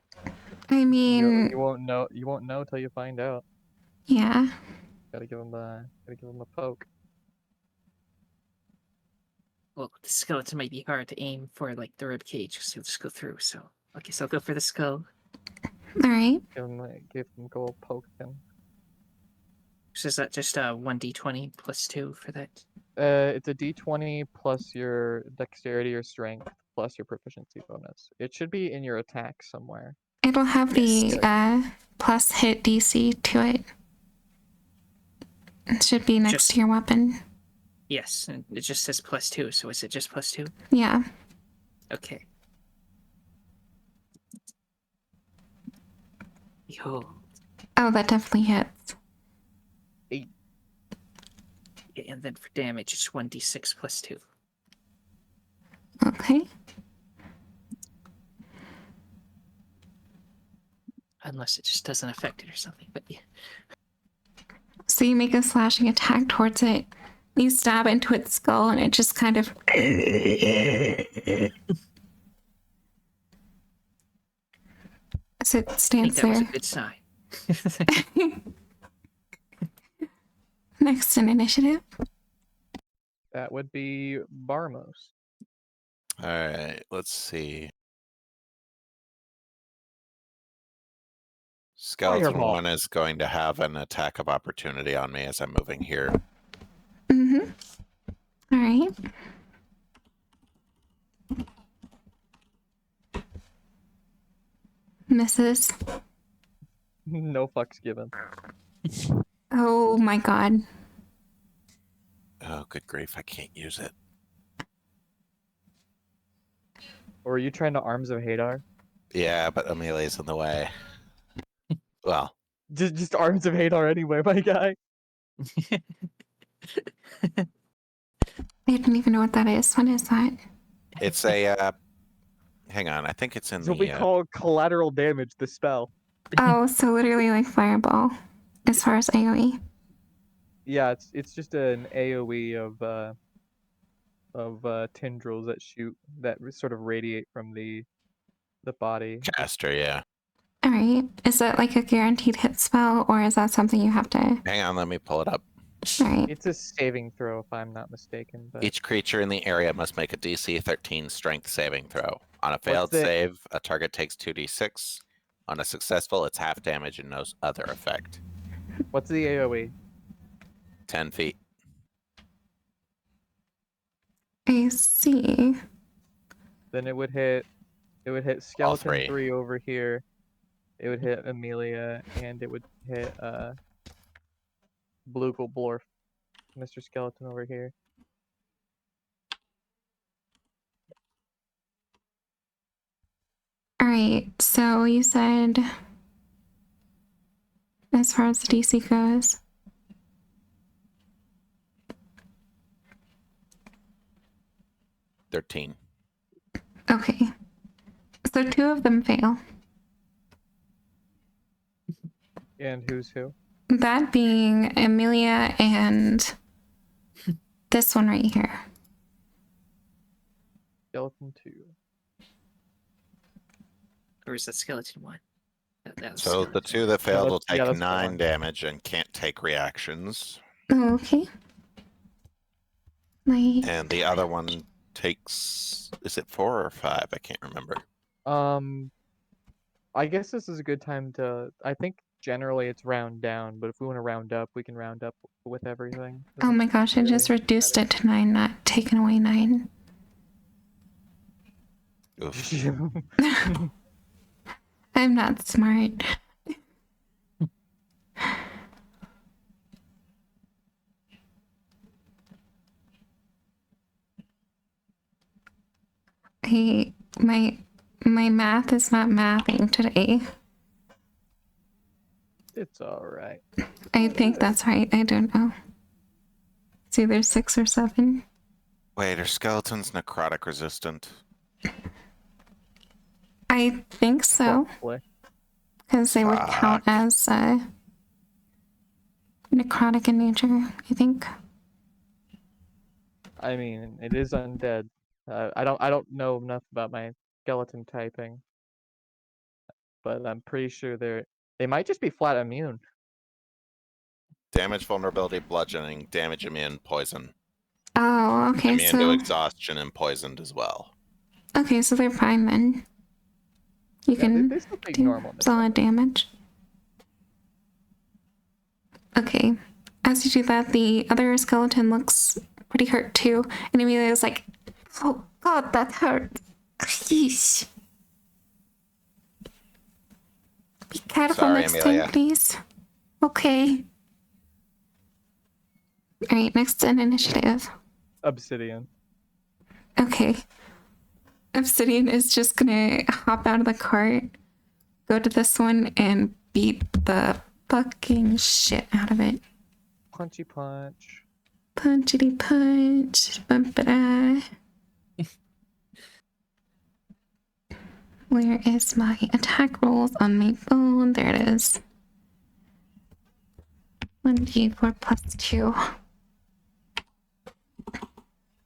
I mean... You won't know. You won't know till you find out. Yeah. Gotta give him a poke. Well, the skeleton might be hard to aim for, like the rib cage, because he'll just go through. So, okay, so I'll go for the skull. Alright. Give him go poke him. So is that just 1d20 plus 2 for that? It's a d20 plus your dexterity or strength plus your proficiency bonus. It should be in your attack somewhere. It'll have Yes. the plus hit DC to it. It should be next to your weapon. Yes, and it just says plus 2, so is it just plus 2? Yeah. Okay. Behold. Oh, that definitely hits. And then for damage, it's 1d6 plus 2. Okay. Unless it just doesn't affect it or something, but yeah. So you make a slashing attack towards it. You stab into its skull and it just kind of... So it I think stands that was a there. good sign. Next in initiative. That would be Barmos. All right, let's see. Skeleton Fireball. 1 is going to have an attack of opportunity on me as I'm moving here. Mm-hmm. Alright. Misses. No fucks given. Oh my god. Oh, good grief, I can't use it. Or are you trying to Arms of Hadar? Yeah, but Amelia's in the way. Well, Just Arms of Hadar anyway, my guy. I don't even know what that is. What is that? it's a, hang on, I think it's in It's what we the, call collateral damage, the spell. Oh, so literally like fireball as far as AoE. Yeah, it's just an AoE of tendrils that sort of radiate from the body. caster, yeah. Alright. Is that like a guaranteed hit spell or is that something you have to... Hang on, let me pull it up. Alright. It's a saving throw, if I'm not mistaken. But Each creature in the area must make a DC 13 strength saving throw. On a failed the- save, a target takes 2d6. On a successful, it's half damage and no other effect. what's the AoE? 10 feet. I see. Then it would hit Skeleton three. 3 over here. It would hit Amelia, and it would hit Blorf, Mr. Skeleton over here. Alright, so you said as far as the DC goes. $13. Okay. So 2 of them fail. And who's who? That being Amelia and this one right here. Skeleton 2. Or is that skeleton one? That was So the skeleton two one. that failed will yeah, take that's the 9 one. damage and can't take reactions. Okay. My And the other one takes, is it 4 or 5? I can't remember. I guess this is a good time to. I think generally it's round down, but if we want to round up, we can round up with everything. oh my gosh, I just reduced it to 9, not taken away 9. Oof. I'm not smart. Hey, my math is not mathing today. It's alright. I think that's right. I don't know. It's either 6 or 7. Wait, are skeletons necrotic resistant? I think so, Probably. because they would count Fuck. as necrotic in nature, I think. I mean, it is undead. I don't know enough about my skeleton typing, but I'm pretty sure they might just be flat immune. Damage, vulnerability, bludgeoning, damage, immune, poison. Oh, okay, Immune to so exhaustion and poisoned as well. they're fine then. You Yeah, can they still take do normal solid damage. Okay. As you do that, the other skeleton looks pretty hurt too, and Amelia's like, "Oh God, that hurt. Yeesh. Be careful Sorry, next Amelia. time, please." Okay. All right, next in initiative. Obsidian. Okay. Obsidian is just gonna hop out of the cart, go to this one, and beat the fucking shit out of it. Punchy punch. Punchity punch. Bum-ba-da. Where is my attack rolls on my phone? There it is. 1d4 plus 2.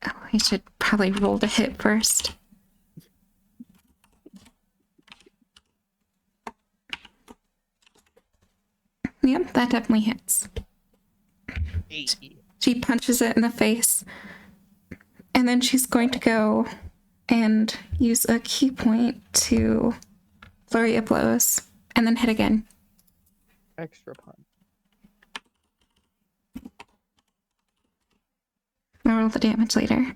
Oh, I should probably roll to hit first. Yep, that definitely hits. She punches it in the face. And then she's going to go and use a key point to flurry of blows. And then hit again. Extra punch. I'll roll the damage later.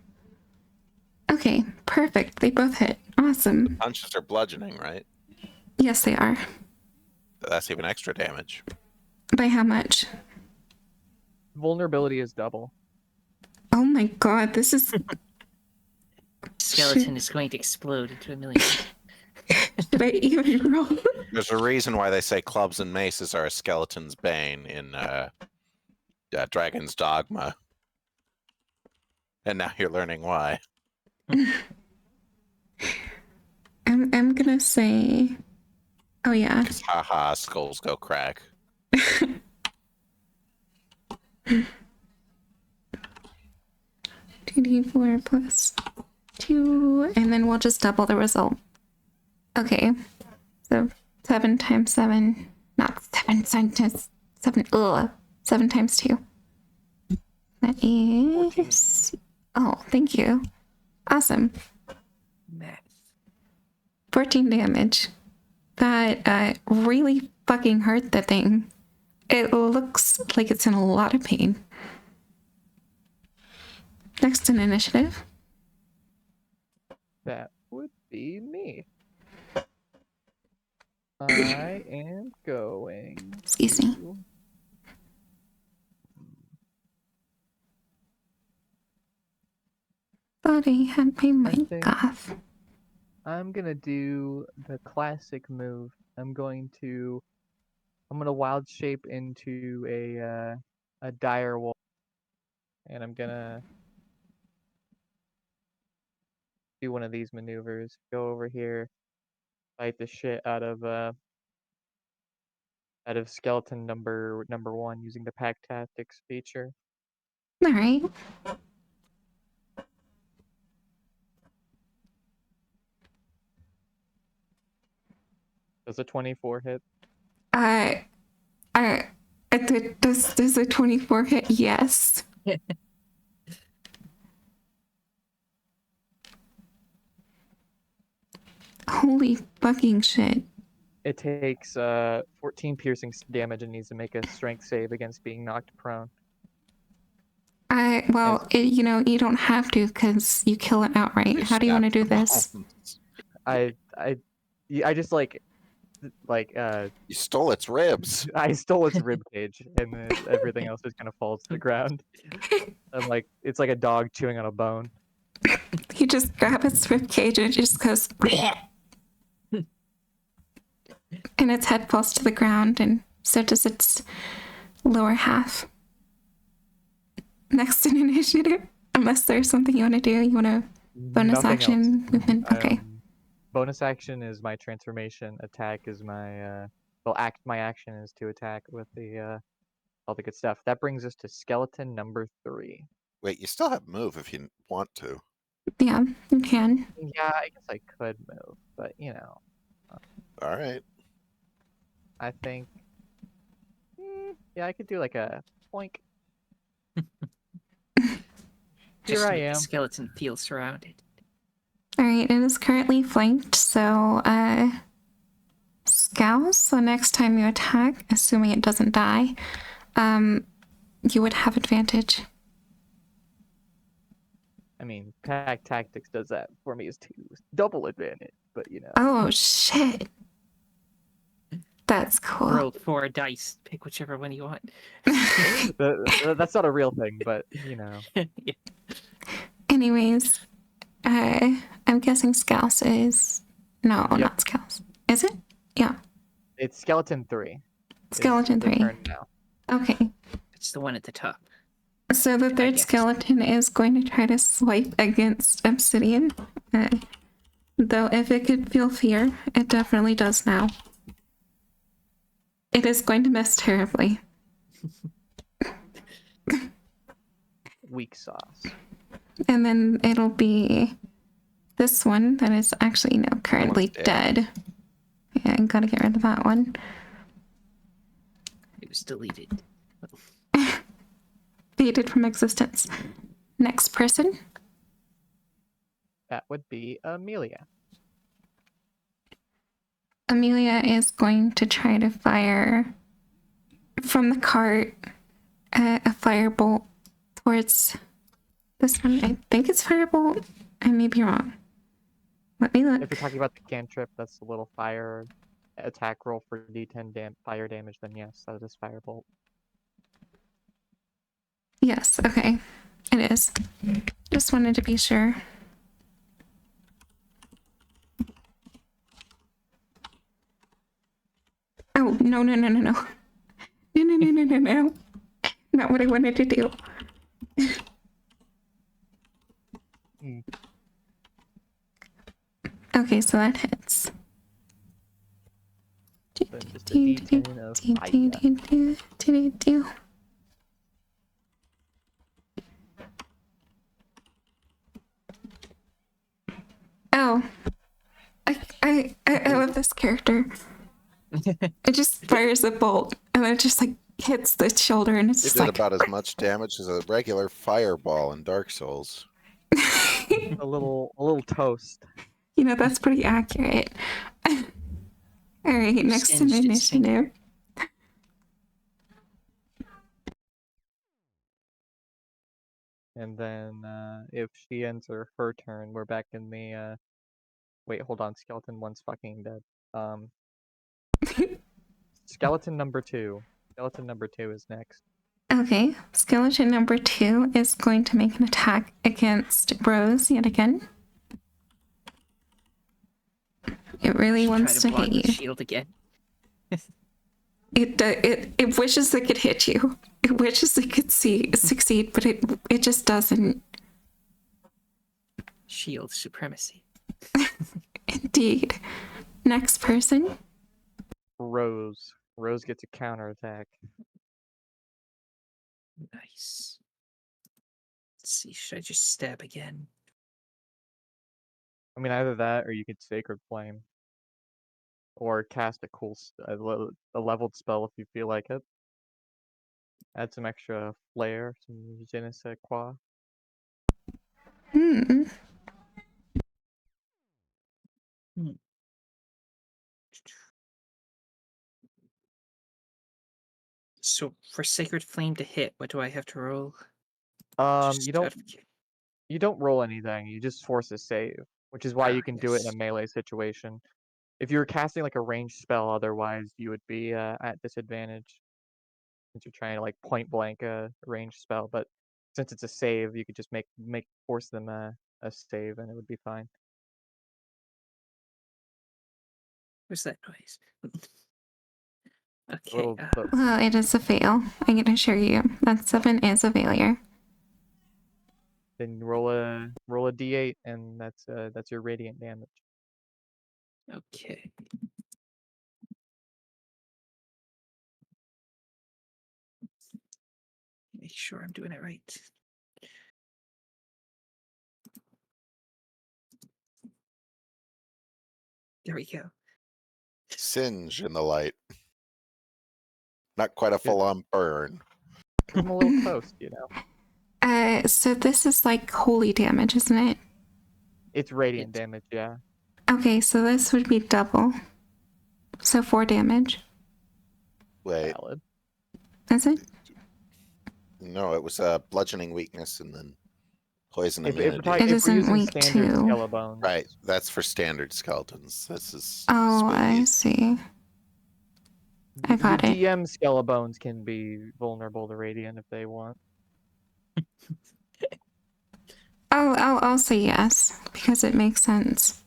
Okay, perfect. They both hit. Awesome. Punches are bludgeoning, right? Yes, they are. That's even extra damage. By how much? Vulnerability is double. Oh my god, this is... Skeleton is going to explode into a million. Should I even roll? There's a reason why they say clubs and maces are a skeleton's bane in Dragon's Dogma. And now you're learning why. I'm gonna say... Oh yeah. Because haha, skulls go crack. 2d4 plus 2, and then we'll just double the result. Okay, so 7 times 7, not 7 times 7, 7 times 2. That is... Oh, thank you. Awesome. Math. 14 damage. That really fucking hurt the thing. It looks like it's in a lot of pain. Next in initiative. That would be me. I am going. Excuse me. to- Thought I had my mic think- off. I'm gonna do the classic move. I'm gonna wild shape into a dire wolf, and I'm gonna do one of these maneuvers. Go over here, fight the shit out of out of skeleton number 1 using the pack tactics feature. All right. Does a 24 hit? I does a 24 hit? Yes. Holy fucking shit. It takes 14 piercing damage and needs to make a strength save against being knocked prone. You don't have to because you kill it outright. They How do you want to do snapped this? the bones. I just like You stole its ribs. I stole its rib cage, and then everything else just kind of falls to the ground. And like it's like a dog chewing on a bone. You just grab its rib cage and it just goes, and its head falls to the ground, and so does its lower half. Next in initiative, unless there's something you want to do, you want to bonus Nothing action else. movement. Okay. Bonus action is my transformation. Attack is my my action is to attack with the all the good stuff. That brings us to skeleton number 3. Wait, you still have move if you want to. Yeah, you can. Yeah, I guess I could move, but All right. I think yeah, I could do like a poink. Just Here to I make the am. skeleton feel surrounded. All right, it is currently flanked, so Scowl. So next time you attack, assuming it doesn't die, you would have advantage. I mean, pack tactics does that for me as 2 double advantage, but Oh shit, that's cool. Roll 4 dice. Pick whichever one you want. that's not a real thing, but Yeah. Anyways, I'm guessing Scouse is not Scouse. Is it? Yeah, it's skeleton 3. skeleton It's the 3. turn now. Okay. It's the one at the top. So the third guess. skeleton is going to try to swipe against Obsidian. Though if it could feel fear, it definitely does now. It is going to miss terribly. Weak sauce. And then it'll be this one that is actually now currently dead. Yeah, I gotta get rid of that one. It was deleted. Faded from existence. Next person. That would be Amelia. Amelia is going to try to fire from the cart a firebolt towards this one. I think it's firebolt. I may be wrong. Let me If look. you're talking about the cantrip, that's the little fire attack roll for D10 fire damage, then yes, that is firebolt. Yes, okay. It is. Just wanted to be sure. Oh, no. No. Not what I wanted to do. Okay, so that hits. So just a D10 of fire. Oh, I love this character. It just fires a bolt and then it just like hits the shoulder and it's It just did like about as much damage as a regular fireball in Dark Souls. A little toast. that's pretty accurate. All right, next in Singed and singed. initiative. And then if she ends her turn, we're back in the wait, hold on, skeleton 1's fucking dead. Skeleton number 2. Skeleton number 2 is next. Okay, skeleton number 2 is going to make an attack against Rose yet again. It really wants to block hit with you. shield again. It wishes it could hit you. It wishes it could succeed, but it just doesn't. Shield supremacy. Indeed. Next person. Rose. Rose gets a counterattack. Nice. Let's see, should I just stab again? I mean, either that or you could Sacred Flame. Or cast a cool, a leveled spell if you feel like it. Add some extra flair, some je ne sais quoi. Hmm. So for Sacred Flame to hit, what do I have to roll? You Just don't out of cu- you don't roll anything. You just force a save, which is why you can do it in a yes. melee situation. If you were casting like a ranged spell, otherwise you would be at disadvantage since you're trying to like point blank a ranged spell. But since it's a save, you could just force them a save, and it would be fine. What's that noise? A Okay. little, Well, it is a fail. I can assure you. That 7 is a failure. then roll a d8, and that's your radiant damage. Okay. Make sure I'm doing it right. There we go. Singe in the light. Not quite a Good. full-on burn. Give them a little toast, you know. So this is like holy damage, isn't it? It's radiant damage, yeah. Okay, so this would be double. So 4 damage. Wait, Valid. Is it? no, it was a bludgeoning weakness and then poison If immunity. we're It using isn't weak standard too. Skelebones. Right, that's for standard skeletons. This is Oh, I speed. see. I got Your it. DM Skelebones can be vulnerable to radiant if they want. I'll say yes because it makes sense.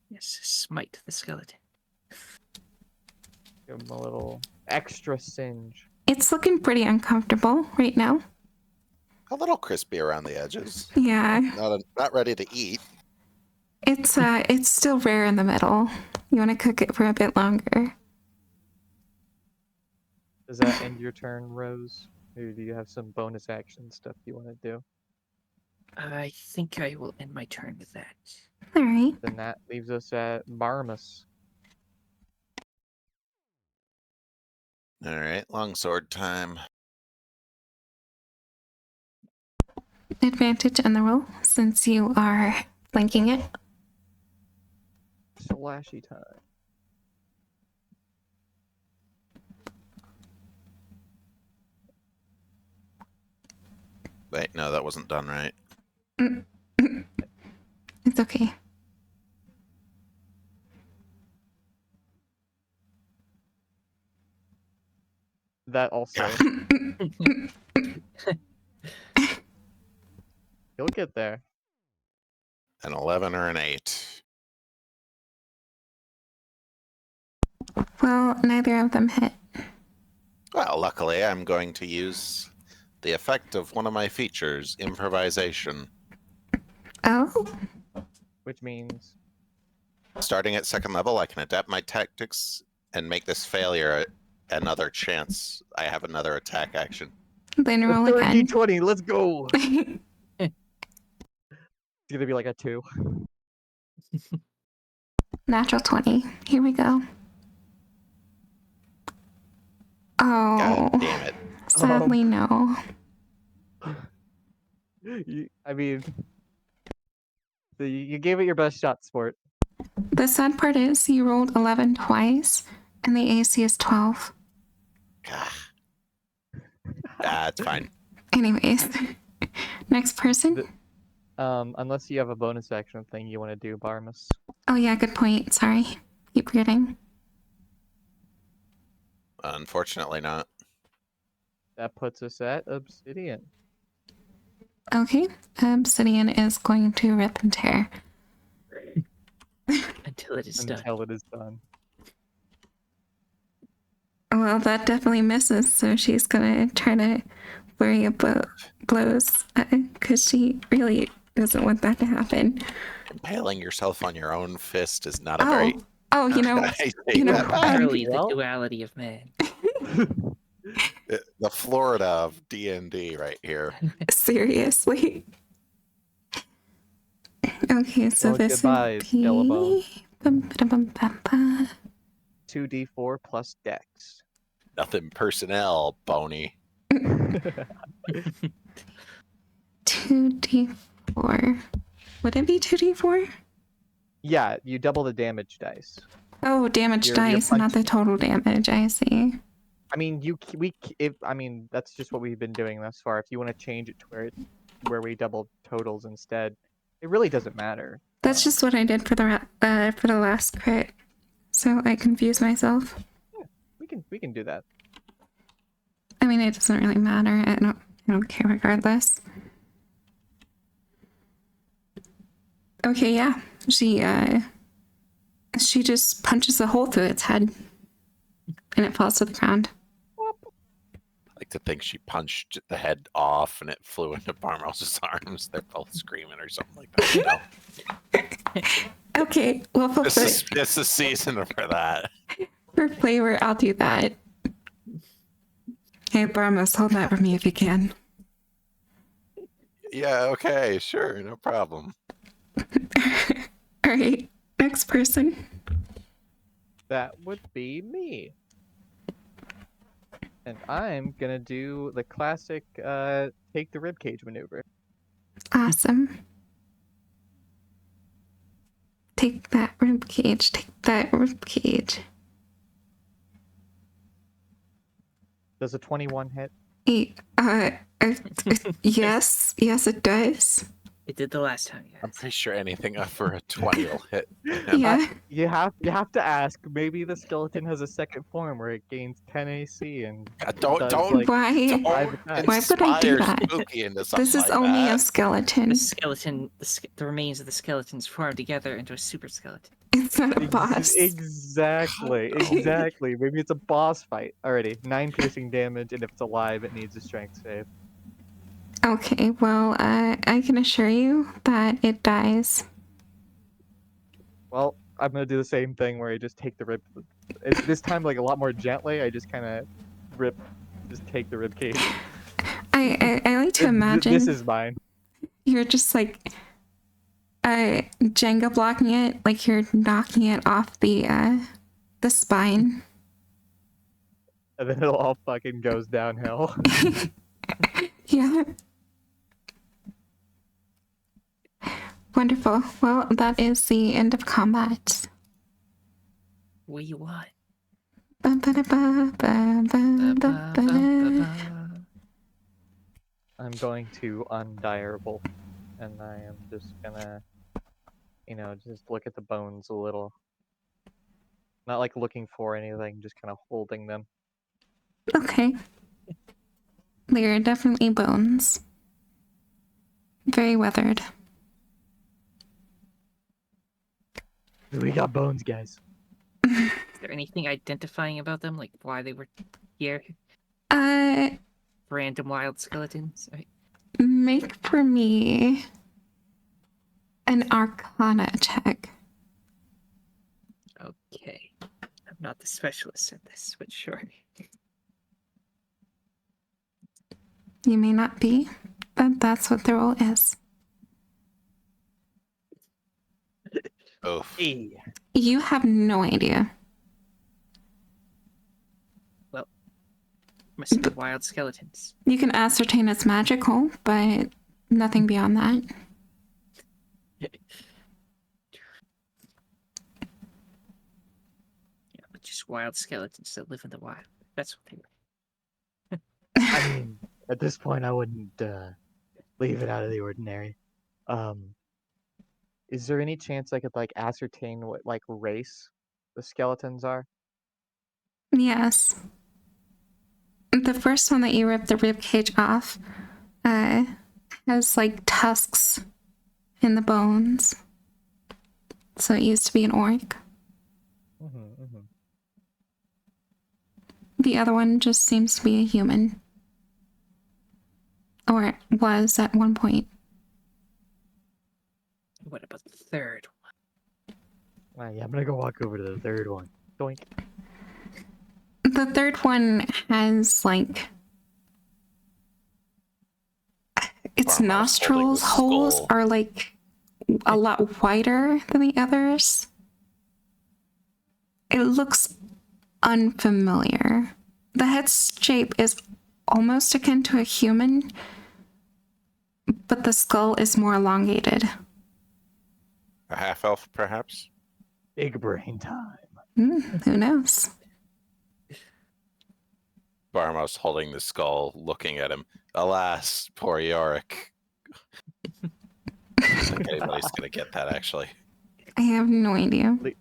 Yes, smite the skeleton. Give them a little extra singe. It's looking pretty uncomfortable right now. A little crispy around the edges. Yeah, Not ready to eat. it's still rare in the middle. You want to cook it for a bit longer. Does that end your turn, Rose? Or do you have some bonus action stuff you want to do? I think I will end my turn with that. All right. Then that leaves us at Barmus. All right, longsword time. Advantage on the roll since you are flanking it. Slashy time. Wait, no, that wasn't done right. It's okay. That also. You'll get there. An 11 or an 8. Well, neither of them hit. Well, luckily, I'm going to use the effect of one of my features, improvisation. Oh, Which means Starting at 2nd level, I can adapt my tactics and make this failure another chance. I have another attack action. then roll the third again. D20, let's go. It's gonna be like a 2. Natural 20. Here we go. Oh, God damn it. sadly no. I mean, so you gave it your best shot, sport. The sad part is you rolled 11 twice, and the AC is 12. It's fine. Anyways, next person. Unless you have a bonus action thing you want to do, Barmus. Oh yeah, good point. Sorry. Keep forgetting. Unfortunately not. That puts us at Obsidian. Okay, Obsidian is going to rip and tear. Until it is done. Until it is done. Well, that definitely misses, so she's gonna try to flurry of blows because she really doesn't want that to happen. Impaling yourself on your own fist is not a very Oh, you know, I take you know, that back. Truly the well- duality of man. The Florida of D&D right here. seriously. Okay, so Well, this goodbye, would be Skellabone. bum, ba, dum, bum, ba. 2d4 plus dex. Nothing personnel, Boney. 2d4. Would it be 2d4? Yeah, you double the damage dice. Oh, damage Your dice, not the total damage. I see. I mean, that's just what we've been doing thus far. If you want to change it to where we double totals instead, it really doesn't matter. That's just what I did for the last crit. So I confused myself. We can do that. I mean, it doesn't really matter. I don't care regardless. Okay, yeah. She just punches a hole through its head, and it falls to the ground. I like to think she punched the head off and it flew into Barmos' arms. They're both screaming or something like that. You know? Okay, well, It's the season for that. for flavor, I'll do that. Hey, Barmos, hold that for me if you can. Yeah, okay, sure, no problem. All right, next person. That would be me. And I'm gonna do the classic take the ribcage maneuver. Awesome. Take that ribcage. Take that ribcage. Does a 21 hit? Yes, it does. It did the last time, I'm yes. pretty sure anything over a 20 will hit. Yeah. You have to ask. Maybe the skeleton has a second form where it gains 10 AC and Don't does, like, Why? five attacks. Why would I do inspire that? Spooky into something This is like only that. a skeleton. The skeleton, the remains of the skeletons form together into a super skeleton. It's not a boss. Exactly. Maybe it's a boss fight. Alrighty, 9 piercing damage, and if it's alive, it needs a strength save. Okay, well, I can assure you that it dies. Well, I'm gonna do the same thing where I just take the rib. This time, like, a lot more gently. I just kind of take the rib cage. I like to imagine This is mine. you're just like Jenga blocking it, like you're knocking it off the spine. And then it all fucking goes downhill. Yeah. Wonderful. Well, that is the end of combat. What do you want? Ba-ba-da-ba-ba-ba-ba-ba. I'm going to undireable, and I am just gonna, just look at the bones a little. Not like looking for anything, just kind of holding them. Okay. They are definitely bones. Very weathered. We got bones, guys. Is there anything identifying about them, like why they were here? Random wild skeletons, right? Make for me an Arcana check. Okay. I'm not the specialist at this, but sure. You may not be, but that's what the role is. Oof. Hey. You have no idea. Must be wild skeletons. You can ascertain it's magical, but nothing beyond that. Yeah, but just wild skeletons that live in the wild. That's what they were. I mean, at this point, I wouldn't leave it out of the ordinary. Is there any chance I could like ascertain what like race the skeletons are? Yes. The first one that you rip the rib cage off has like tusks in the bones. So it used to be an orc. The other one just seems to be a human. Or it was at one point. What about the third one? Yeah, I'm gonna go walk over to the third one. Doink. The third one has like its Barmos holding the nostrils holes skull. are like a lot wider than the others. It looks unfamiliar. The head shape is almost akin to a human, but the skull is more elongated. A half elf, perhaps? Big brain time. Who knows? Barmos holding the skull, looking at him. Alas, poor Yorick. I don't think anybody's gonna get that, actually. I have no idea. It's,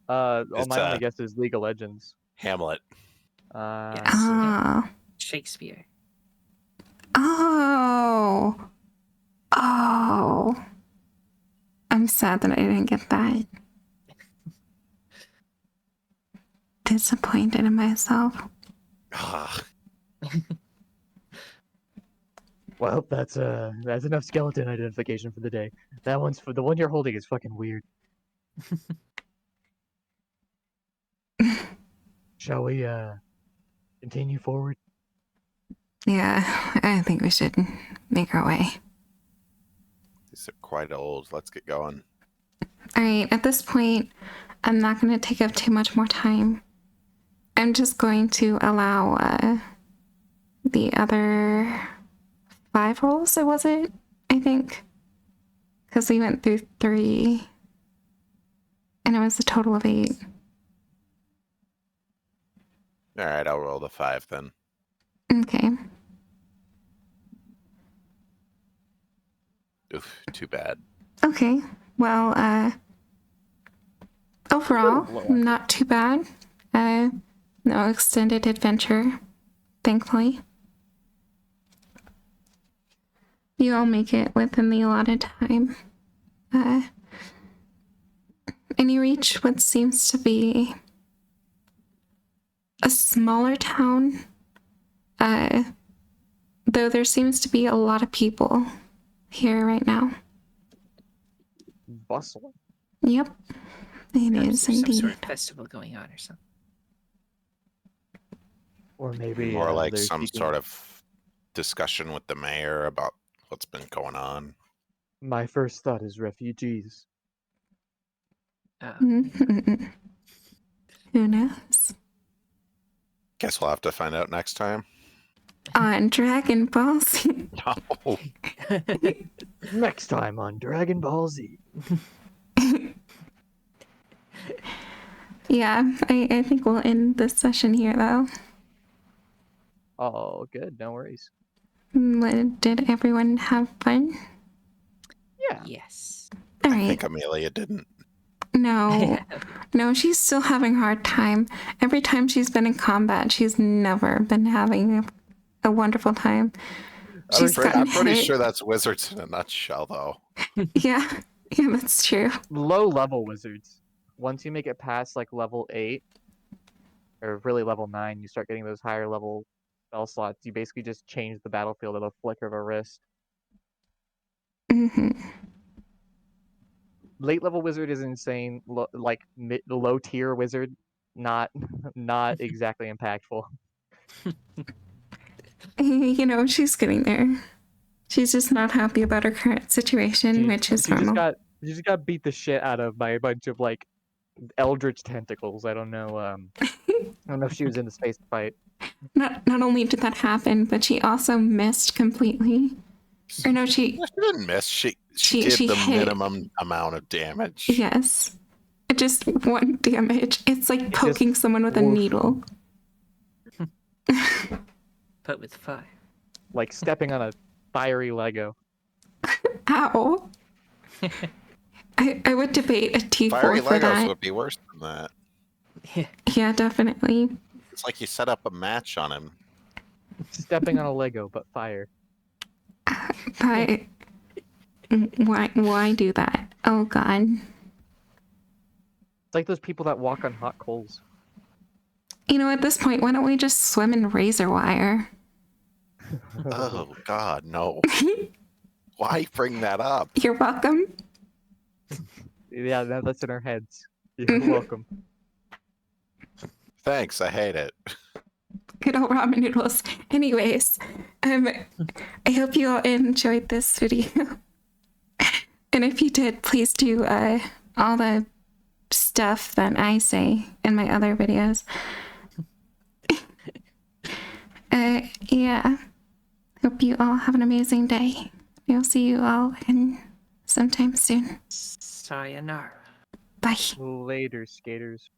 My only guess is League of Legends. Hamlet. Yes. Ah. Shakespeare. Oh. Oh. I'm sad that I didn't get that. Disappointed in myself. Ah, Well, that's enough skeleton identification for the day. That one's for the one you're holding is fucking weird. Shall we continue forward? Yeah, I think we should make our way. these are quite old. Let's get going. Alright, at this point, I'm not going to take up too much more time. I'm just going to allow the other 5 rolls, was it? I think. Because we went through 3. And it was a total of 8. All right, I'll roll the 5 then. Okay. Oof, too bad. Okay. Well, overall, not too bad. No extended adventure, thankfully. You all make it within the allotted time. And you reach what seems to be a smaller town. Though there seems to be a lot of people here right now. Bustle. Yep, it Perhaps is there's some sort indeed. of festival going on or something. Or maybe More like they're some seeking- sort of discussion with the mayor about what's been going on. My first thought is refugees. Who knows? Guess we'll have to find out next time. On Dragon Ball Z. No. Next time on Dragon Ball Z. Yeah, I think we'll end this session here, though. Oh, good. No worries. Did everyone have fun? Yeah. Yes. All I right. think Amelia didn't. No, no, she's still having a hard time. Every time she's been in combat, she's never been having a wonderful time. She's gotten I'm pretty hit. sure that's wizards in a nutshell, though. Yeah, yeah, that's true. Low level wizards. Once you make it past like level 8, or really level 9, you start getting those higher level spell slots. You basically just change the battlefield at a flick of a wrist. Hmm. Late level wizard is insane. Like low tier wizard, not exactly impactful. You know, she's getting there. She's just not happy about her current situation, which is normal. She just got beat the shit out of by a bunch of like eldritch tentacles. I don't know. I don't know if she was in the space to fight. Not only did that happen, but she also missed completely. Or no, she She didn't miss. She She did the hit. minimum amount of damage. yes, just 1 damage. It's like poking someone with a woof. needle. But with fire. Like stepping on a fiery Lego. Ow! I would debate a T4 Fiery for Legos that. would be worse than that. Yeah, definitely. It's like you set up a match on him. Stepping on a Lego, but fire. But why do that? Oh god. It's like those people that walk on hot coals. You know, at this point, why don't we just swim in razor wire? Oh God, no! Why bring that up? You're welcome. Yeah, that's in our heads. You're welcome. Thanks, I hate it. Good old ramen noodles. Anyways, I hope you all enjoyed this video. And if you did, please do all the stuff that I say in my other videos. Yeah. Hope you all have an amazing day. We'll see you all in sometime soon. Sayonara. Bye. Later, skaters.